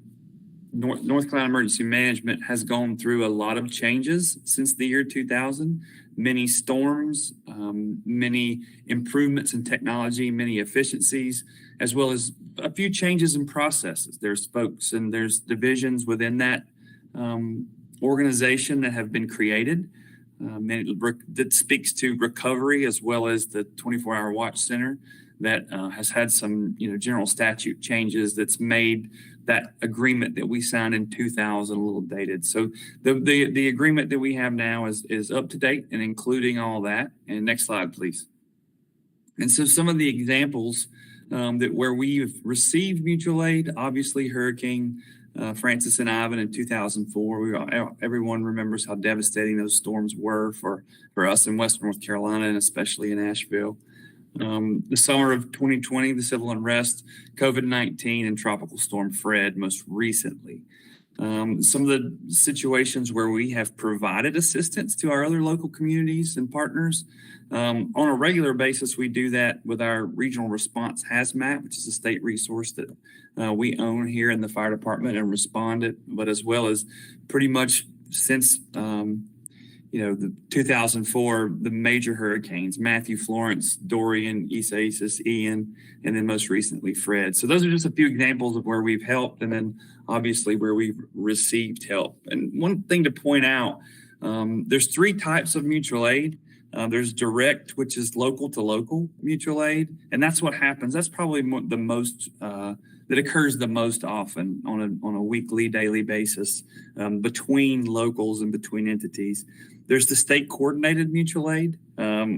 North Carolina Emergency Management has gone through a lot of changes since the year 2000, many storms, many improvements in technology, many efficiencies, as well as a few changes in processes. There's folks and there's divisions within that organization that have been created. That speaks to recovery, as well as the 24-hour watch center that has had some general statute changes that's made that agreement that we signed in 2000 a little dated. So the agreement that we have now is up to date and including all that. And next slide, please. And so some of the examples that where we've received mutual aid, obviously Hurricane Francis and Ivan in 2004. Everyone remembers how devastating those storms were for us in Western North Carolina, and especially in Asheville. The summer of 2020, the civil unrest, COVID-19, and Tropical Storm Fred most recently. Some of the situations where we have provided assistance to our other local communities and partners. On a regular basis, we do that with our Regional Response Hazmat, which is a state resource that we own here in the fire department and responded, but as well as pretty much since the 2004, the major hurricanes, Matthew, Florence, Dorian, Isaias, Ian, and then most recently Fred. So those are just a few examples of where we've helped, and then obviously where we've received help. And one thing to point out, there's three types of mutual aid. There's direct, which is local to local mutual aid. And that's what happens. That's probably the most, that occurs the most often on a weekly, daily basis between locals and between entities. There's the state coordinated mutual aid,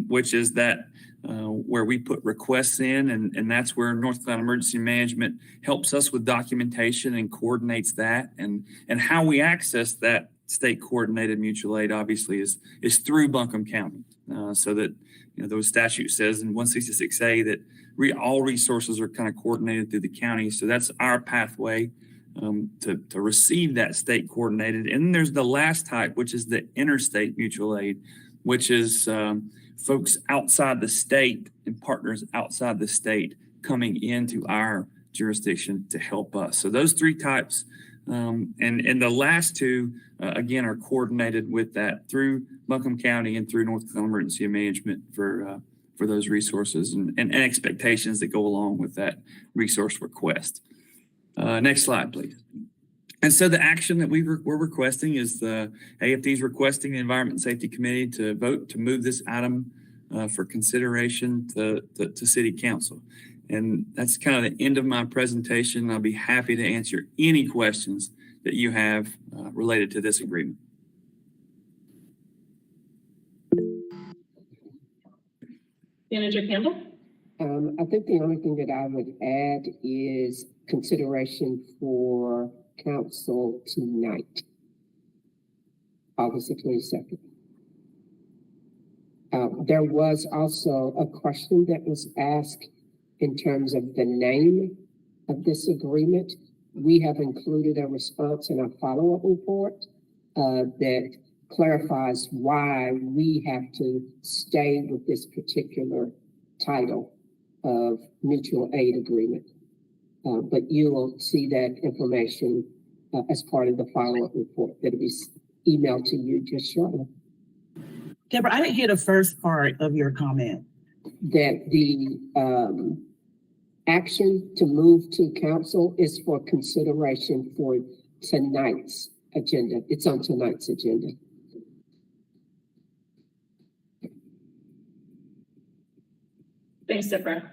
which is that where we put requests in, and that's where North Carolina Emergency Management helps us with documentation and coordinates that. And how we access that state coordinated mutual aid obviously is through Buncombe County. So that those statute says in 166A that all resources are kind of coordinated through the county. So that's our pathway to receive that state coordinated. And then there's the last type, which is the interstate mutual aid, which is folks outside the state and partners outside the state coming into our jurisdiction to help us. So those three types, and the last two, again, are coordinated with that through Buncombe County and through North Carolina Emergency Management for those resources and expectations that go along with that resource request. Next slide, please. And so the action that we're requesting is the AFD's requesting the Environment and Safety Committee to vote to move this item for consideration to City Council. And that's kind of the end of my presentation. I'll be happy to answer any questions that you have related to this agreement. Manager Campbell? I think the only thing that I would add is consideration for council tonight, August the 22nd. There was also a question that was asked in terms of the name of this agreement. We have included a response in our follow-up report that clarifies why we have to stay with this particular title of mutual aid agreement. But you will see that information as part of the follow-up report that will be emailed to you just shortly. Deborah, I didn't hear the first part of your comment. That the action to move to council is for consideration for tonight's agenda. It's on tonight's agenda. Thanks, Deborah.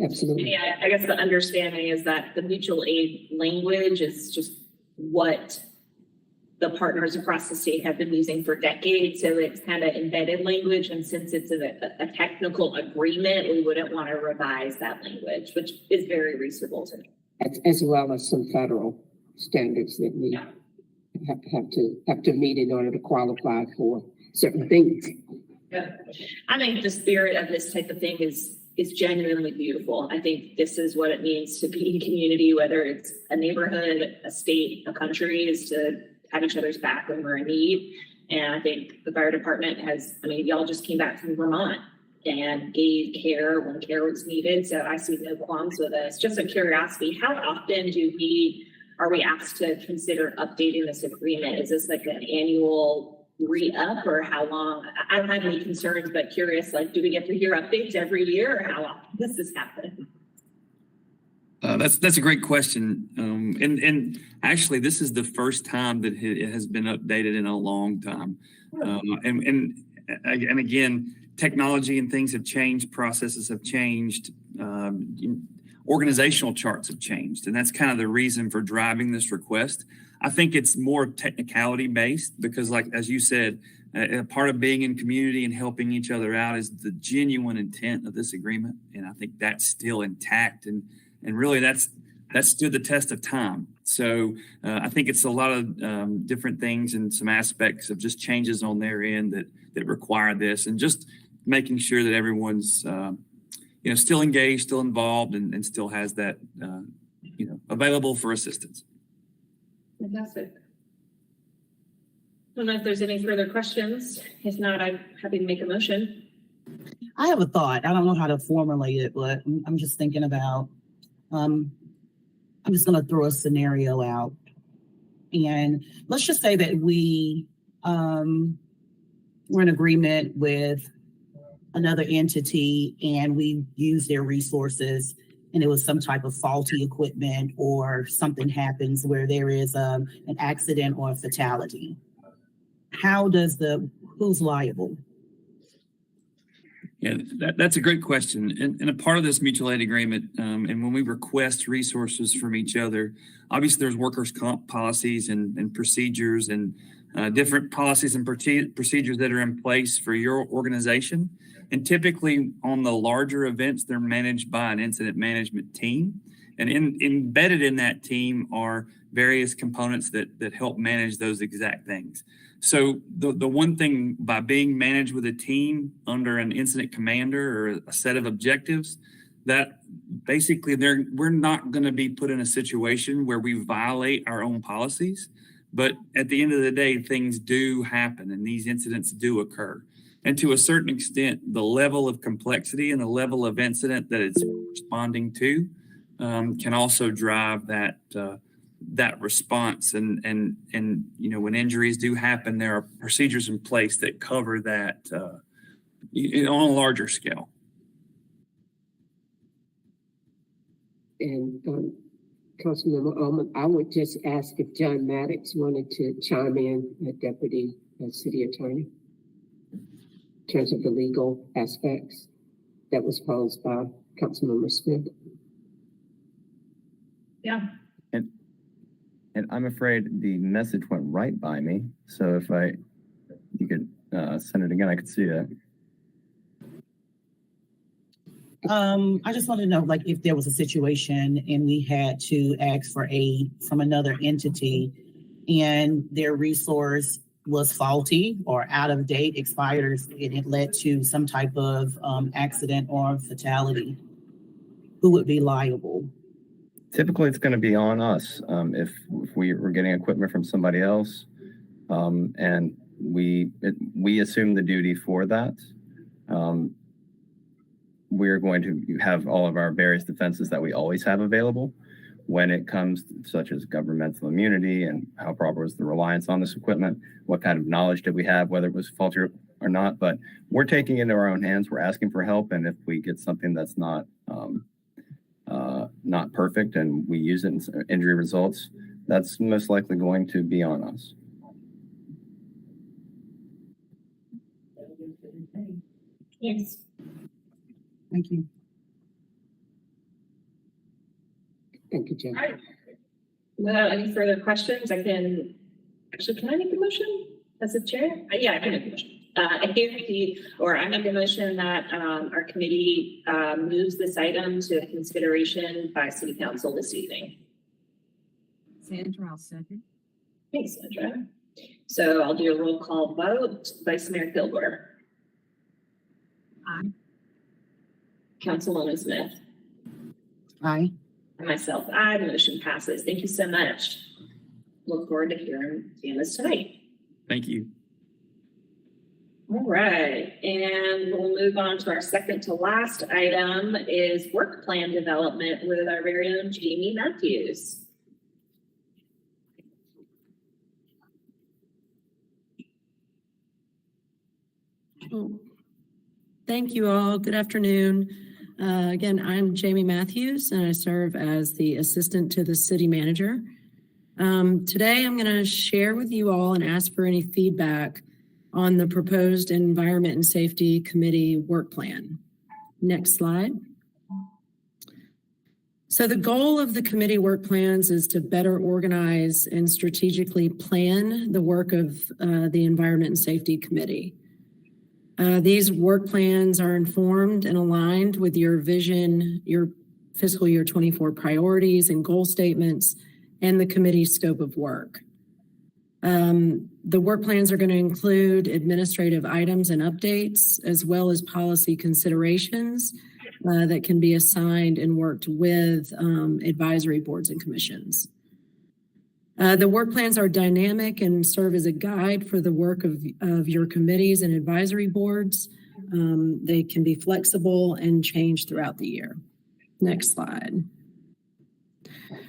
Absolutely. Yeah, I guess the understanding is that the mutual aid language is just what the partners across the state have been using for decades. So it's kind of embedded language. And since it's a technical agreement, we wouldn't want to revise that language, which is very reasonable to me. As well as some federal standards that we have to meet in order to qualify for certain things. Yeah. I think the spirit of this type of thing is genuinely beautiful. I think this is what it means to be in community, whether it's a neighborhood, a state, a country, is to have each other's back when we're in need. And I think the fire department y'all just came back from Vermont and gave care when care was needed. So I see no qualms with this. Just a curiosity, how often are we asked to consider updating this agreement? Is this like an annual re-up, or how long? I don't have any concerns, but curious, do we get to hear updates every year, or how often does this happen? That's a great question. And actually, this is the first time that it has been updated in a long time. And again, technology and things have changed, processes have changed, organizational charts have changed. And that's kind of the reason for driving this request. I think it's more technicality based because, as you said, a part of being in community and helping each other out is the genuine intent of this agreement. And I think that's still intact. And really, that's stood the test of time. So I think it's a lot of different things and some aspects of just changes on their end that require this, and just making sure that everyone's still engaged, still involved, and still has that available for assistance. Fantastic. I don't know if there's any further questions. If not, I'm happy to make a motion. I have a thought. I don't know how to formulate it, but I'm just thinking about, I'm just going to throw a scenario out. And let's just say that we're in agreement with another entity and we use their resources, and it was some type of faulty equipment, or something happens where there is an accident or a fatality. Who's liable? Yeah, that's a great question. And a part of this mutual aid agreement, and when we request resources from each other, obviously there's workers' comp policies and procedures and different policies and procedures that are in place for your organization. And typically on the larger events, they're managed by an incident management team. And embedded in that team are various components that help manage those exact things. So the one thing, by being managed with a team under an incident commander or a set of objectives, that basically we're not going to be put in a situation where we violate our own policies. But at the end of the day, things do happen and these incidents do occur. And to a certain extent, the level of complexity and the level of incident that it's responding to can also drive that response. And when injuries do happen, there are procedures in place that cover that on a larger scale. And Councilmember Ullman, I would just ask if John Maddox wanted to chime in, Deputy City Attorney, in terms of the legal aspects that was posed by Councilmember Smith. Yeah. And I'm afraid the message went right by me. So if you could send it again, I could see it. I just want to know, like, if there was a situation and we had to ask for aid from another entity and their resource was faulty or out of date, expires, and it led to some type of accident or fatality, who would be liable? Typically, it's going to be on us. If we were getting equipment from somebody else, and we assume the duty for that, we're going to have all of our various defenses that we always have available when it comes to, such as governmental immunity and how proper is the reliance on this equipment, what kind of knowledge did we have, whether it was faulty or not. But we're taking it into our own hands. We're asking for help, and if we get something that's not perfect and we use it in injury results, that's most likely going to be on us. Yes. Thank you. Thank you, Jim. All right. Without any further questions, can I make a motion as a chair? Yeah, I can make a motion. I make a motion that our committee moves this item to consideration by City Council this evening. Sandra, I'll second. Thanks, Sandra. So I'll do a roll call vote. Vice Mayor Kilgore. Aye. Councilwoman Smith. Aye. And myself, aye. The motion passes. Thank you so much. Look forward to hearing Janice tonight. Thank you. All right, and we'll move on to our second to last item is work plan development with our very own Jamie Matthews. Thank you all. Good afternoon. Again, I'm Jamie Matthews and I serve as the assistant to the city manager. Today, I'm going to share with you all and ask for any feedback on the proposed Environment and Safety Committee work plan. Next slide. So the goal of the committee work plans is to better organize and strategically plan the work of the Environment and Safety Committee. These work plans are informed and aligned with your vision, your fiscal year 24 priorities and goal statements, and the committee's scope of work. The work plans are going to include administrative items and updates, as well as policy considerations that can be assigned and worked with advisory boards and commissions. The work plans are dynamic and serve as a guide for the work of your committees and advisory boards. They can be flexible and change throughout the year. Next slide.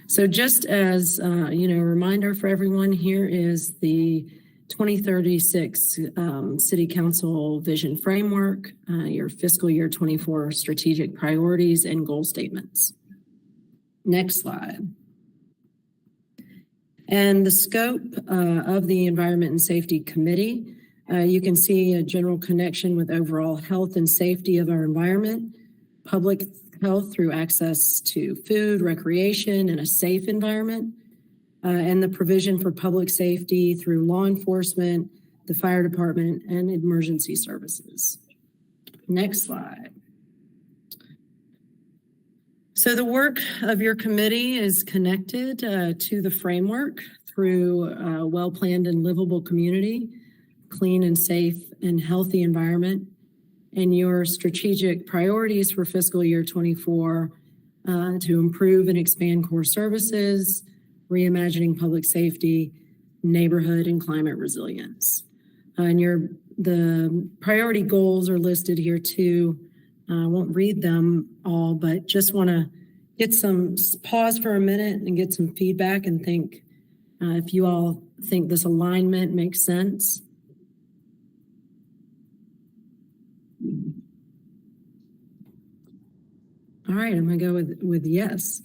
So just as a reminder for everyone, here is the 2036 City Council Vision Framework, your fiscal year 24 strategic priorities and goal statements. Next slide. And the scope of the Environment and Safety Committee, you can see a general connection with overall health and safety of our environment, public health through access to food, recreation, and a safe environment, and the provision for public safety through law enforcement, the fire department, and emergency services. Next slide. So the work of your committee is connected to the framework through a well-planned and livable community, clean and safe and healthy environment, and your strategic priorities for fiscal year 24 to improve and expand core services, reimagining public safety, neighborhood, and climate resilience. And the priority goals are listed here too. I won't read them all, but just want to get some pause for a minute and get some feedback and think if you all think this alignment makes sense. All right, I'm going to go with yes.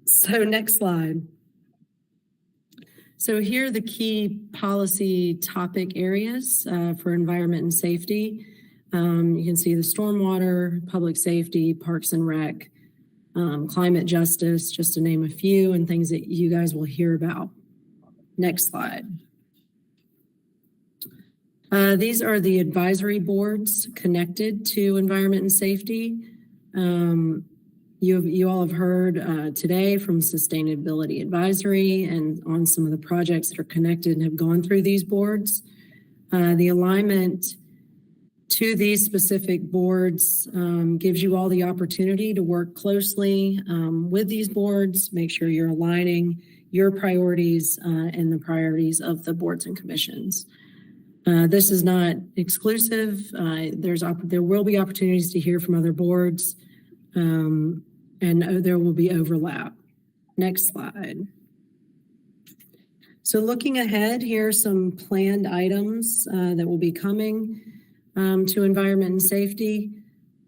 So next slide. So here are the key policy topic areas for environment and safety. You can see the stormwater, public safety, parks and rec, climate justice, just to name a few, and things that you guys will hear about. Next slide. These are the advisory boards connected to environment and safety. You all have heard today from Sustainability Advisory and on some of the projects that are connected and have gone through these boards. The alignment to these specific boards gives you all the opportunity to work closely with these boards, make sure you're aligning your priorities and the priorities of the boards and commissions. This is not exclusive. There will be opportunities to hear from other boards, and there will be overlap. Next slide. So looking ahead, here are some planned items that will be coming to environment and safety.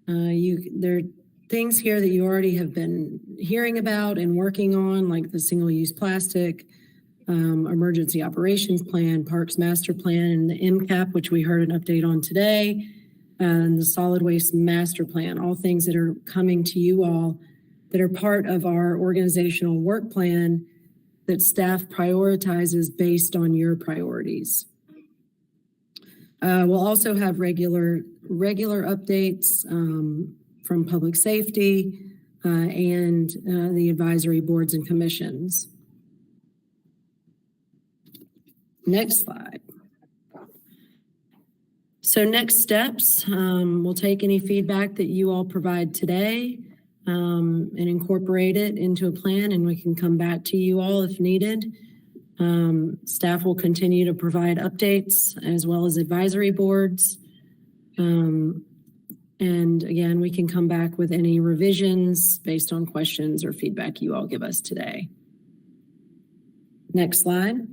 There are things here that you already have been hearing about and working on, like the single-use plastic, emergency operations plan, parks master plan, and the MCAP, which we heard an update on today, and the solid waste master plan, all things that are coming to you all that are part of our organizational work plan that staff prioritizes based on your priorities. We'll also have regular updates from public safety and the advisory boards and commissions. Next slide. So next steps, we'll take any feedback that you all provide today and incorporate it into a plan, and we can come back to you all if needed. Staff will continue to provide updates as well as advisory boards. And again, we can come back with any revisions based on questions or feedback you all give us today. Next slide.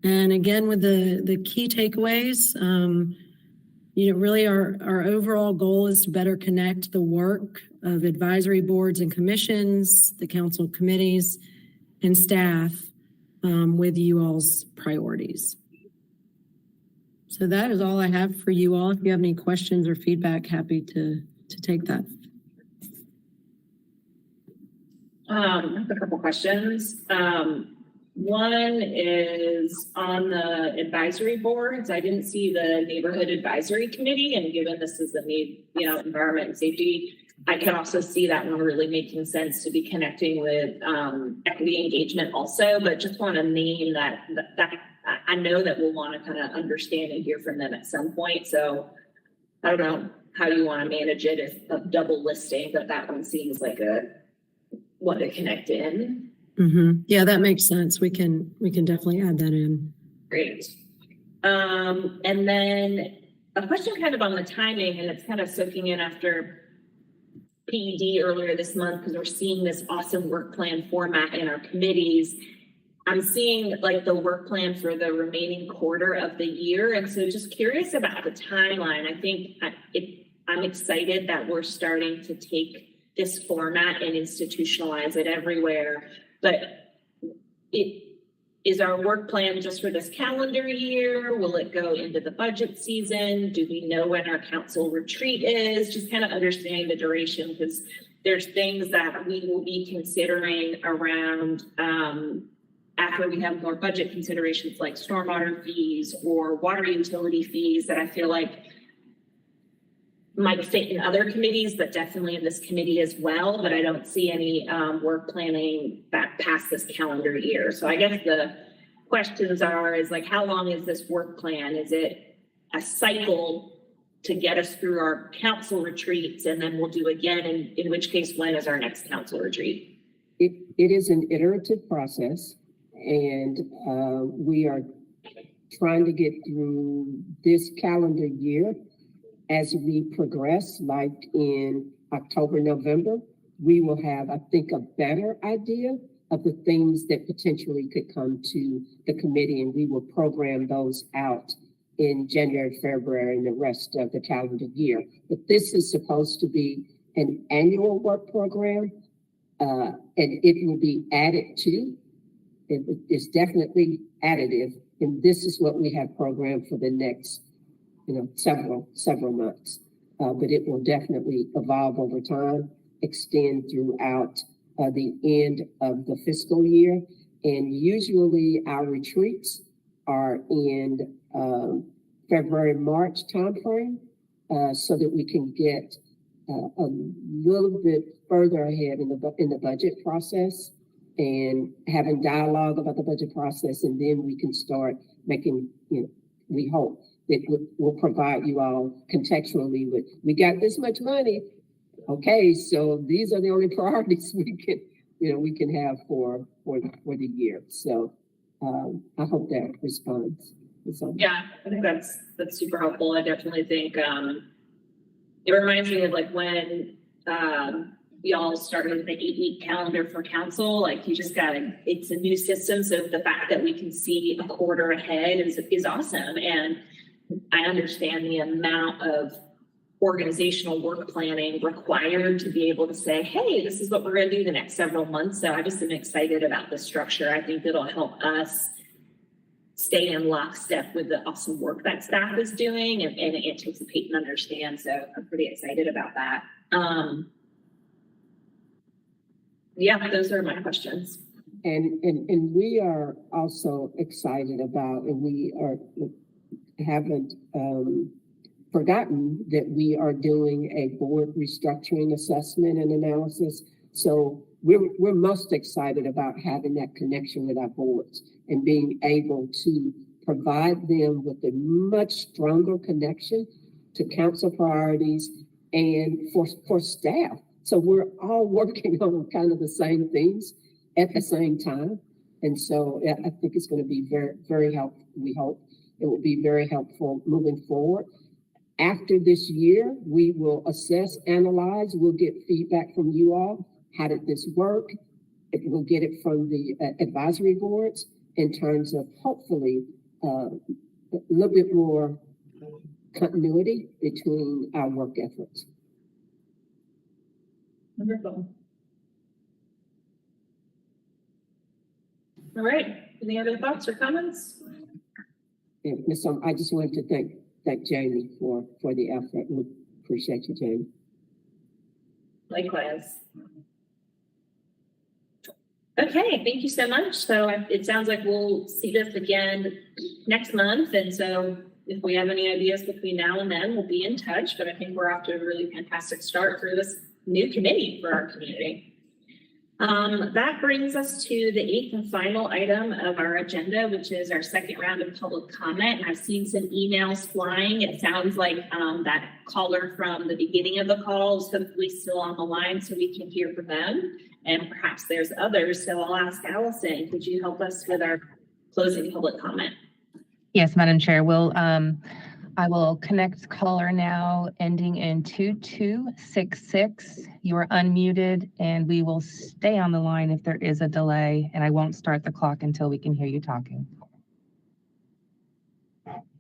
And again, with the key takeaways, really our overall goal is to better connect the work of advisory boards and commissions, the council committees, and staff with you all's priorities. So that is all I have for you all. If you have any questions or feedback, happy to take that. I have a couple questions. One is on the advisory boards. I didn't see the neighborhood advisory committee, and given this is the environment and safety, I can also see that one really making sense to be connecting with equity engagement also, but just want to name that I know that we'll want to kind of understand and hear from them at some point. So I don't know how you want to manage it if of double listing, but that one seems like one to connect in. Mm-hmm. Yeah, that makes sense. We can definitely add that in. Great. And then a question kind of on the timing, and it's kind of soaking in after PED earlier this month, because we're seeing this awesome work plan format in our committees. I'm seeing like the work plan for the remaining quarter of the year. And so just curious about the timeline. I think I'm excited that we're starting to take this format and institutionalize it everywhere. But is our work plan just for this calendar year? Will it go into the budget season? Do we know when our council retreat is? Just kind of understanding the duration, because there's things that we will be considering around after we have more budget considerations like stormwater fees or water utility fees that I feel like might fit in other committees, but definitely in this committee as well. But I don't see any work planning back past this calendar year. So I guess the questions is like, how long is this work plan? Is it a cycle to get us through our council retreats, and then we'll do again, in which case, when is our next council retreat? It is an iterative process, and we are trying to get through this calendar year. As we progress, like in October, November, we will have, I think, a better idea of the things that potentially could come to the committee, and we will program those out in January, February, and the rest of the calendar year. But this is supposed to be an annual work program, and it will be added to. It's definitely additive, and this is what we have programmed for the next several months, but it will definitely evolve over time, extend throughout the end of the fiscal year. And usually our retreats are in February, March timeframe, so that we can get a little bit further ahead in the budget process and having dialogue about the budget process, and then we can start making, we hope that we'll provide you all contextually with, we got this much money. Okay, so these are the only priorities we can have for the year. So I hope that responds. Yeah, I think that's super helpful. I definitely think it reminds me of like when we all started the 8-week calendar for council. Like you just it's a new system. So the fact that we can see a quarter ahead is awesome. And I understand the amount of organizational work planning required to be able to say, hey, this is what we're going to do the next several months. So I just am excited about the structure. I think it'll help us stay in lockstep with the awesome work that staff is doing and anticipate and understand. So I'm pretty excited about that. Yeah, those are my questions. And we are also excited about, and we haven't forgotten that we are doing a board restructuring assessment and analysis. So we're most excited about having that connection with our boards and being able to provide them with a much stronger connection to council priorities and for staff. So we're all working on kind of the same things at the same time. And so I think it's going to be very, very helpful. We hope it will be very helpful moving forward. After this year, we will assess, analyze, we'll get feedback from you all. How did this work? We'll get it from the advisory boards in terms of hopefully a little bit more continuity between our work efforts. Wonderful. All right. Any other thoughts or comments? And I just wanted to thank Jamie for the effort. We appreciate you, Jamie. Likewise. Okay, thank you so much. So it sounds like we'll see this again next month. And so if we have any ideas between now and then, we'll be in touch. But I think we're off to a really fantastic start for this new committee for our community. That brings us to the 8th and final item of our agenda, which is our second round of public comment. And I've seen some emails flying. It sounds like that caller from the beginning of the call is hopefully still on the line so we can hear from them. And perhaps there's others. So I'll ask Allison, could you help us with our closing public comment? Yes, Madam Chair. I will connect caller now ending in 2266. You are unmuted and we will stay on the line if there is a delay, and I won't start the clock until we can hear you talking.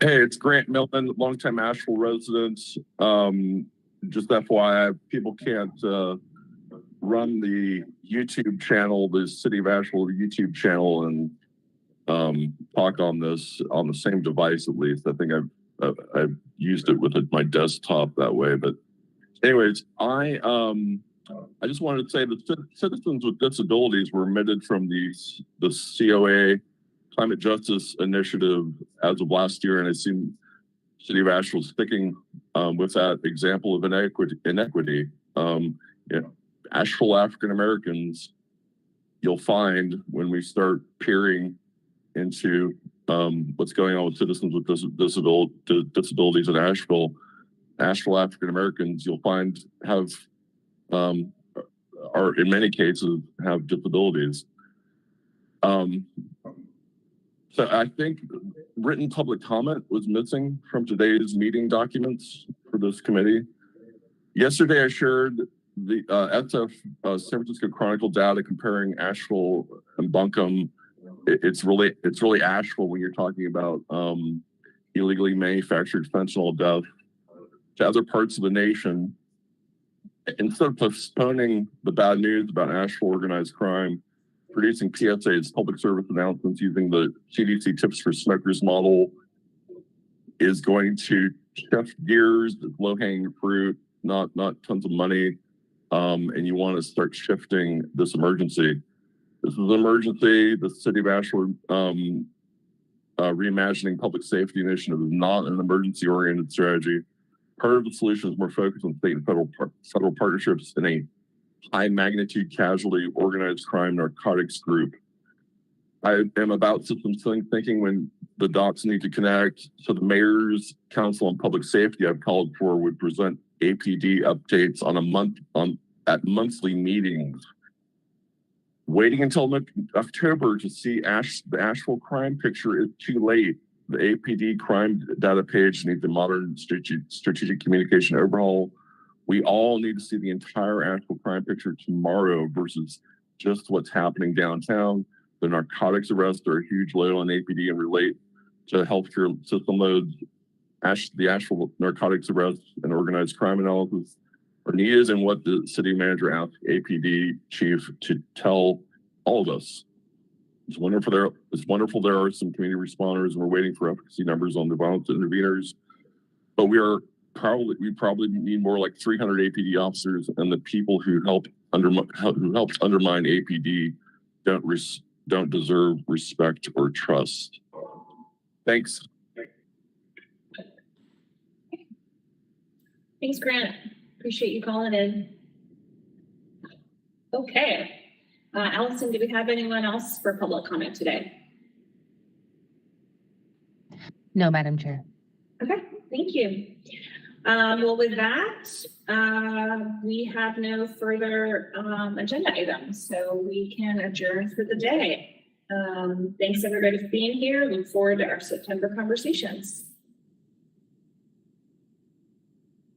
Hey, it's Grant Milton, longtime Asheville resident. Just FYI, people can't run the YouTube channel, the City of Asheville YouTube channel, and talk on this on the same device at least. I think I've used it with my desktop that way. But anyways, I just wanted to say that citizens with disabilities were omitted from the COA Climate Justice Initiative as of last year, and I seen City of Asheville sticking with that example of inequity. Asheville African Americans, you'll find when we start peering into what's going on with citizens with disabilities in Asheville African Americans, you'll find are in many cases have disabilities. So I think written public comment was missing from today's meeting documents for this committee. Yesterday, I shared the SF San Francisco Chronicle data comparing Asheville and Buncombe. It's really Asheville when you're talking about illegally manufactured fentanyl death to other parts of the nation. Instead of postponing the bad news about Asheville organized crime, producing PSAs, public service announcements using the CDC Tips for Smokers model is going to shift gears, low-hanging fruit, not tons of money, and you want to start shifting this emergency. This is an emergency. The City of Asheville reimagining public safety initiative is not an emergency oriented strategy. Part of the solution is more focused on state and federal partnerships in a high magnitude casualty organized crime narcotics group. I am about systems thinking when the docs need to connect. So the Mayor's Council on Public Safety I've called for would present APD updates at monthly meetings. Waiting until October to see the Asheville crime picture is too late. The APD crime data page needs a modern strategic communication overhaul. We all need to see the entire Asheville crime picture tomorrow versus just what's happening downtown. The narcotics arrests are a huge load on APD and relate to healthcare system loads. The Asheville narcotics arrests and organized crime analysis are needed, and what the city manager asked APD chief to tell all of us. It's wonderful there are some community responders, and we're waiting for efficacy numbers on the violence interveners. But we probably need more like 300 APD officers, and the people who helped undermine APD don't deserve respect or trust. Thanks. Thanks, Grant. Appreciate you calling in. Okay. Allison, do we have anyone else for public comment today? No, Madam Chair. Okay, thank you. Well, with that, we have no further agenda items, so we can adjourn for the day. Thanks everybody for being here. Look forward to our September conversations.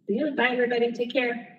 See you. Bye, everybody. Take care.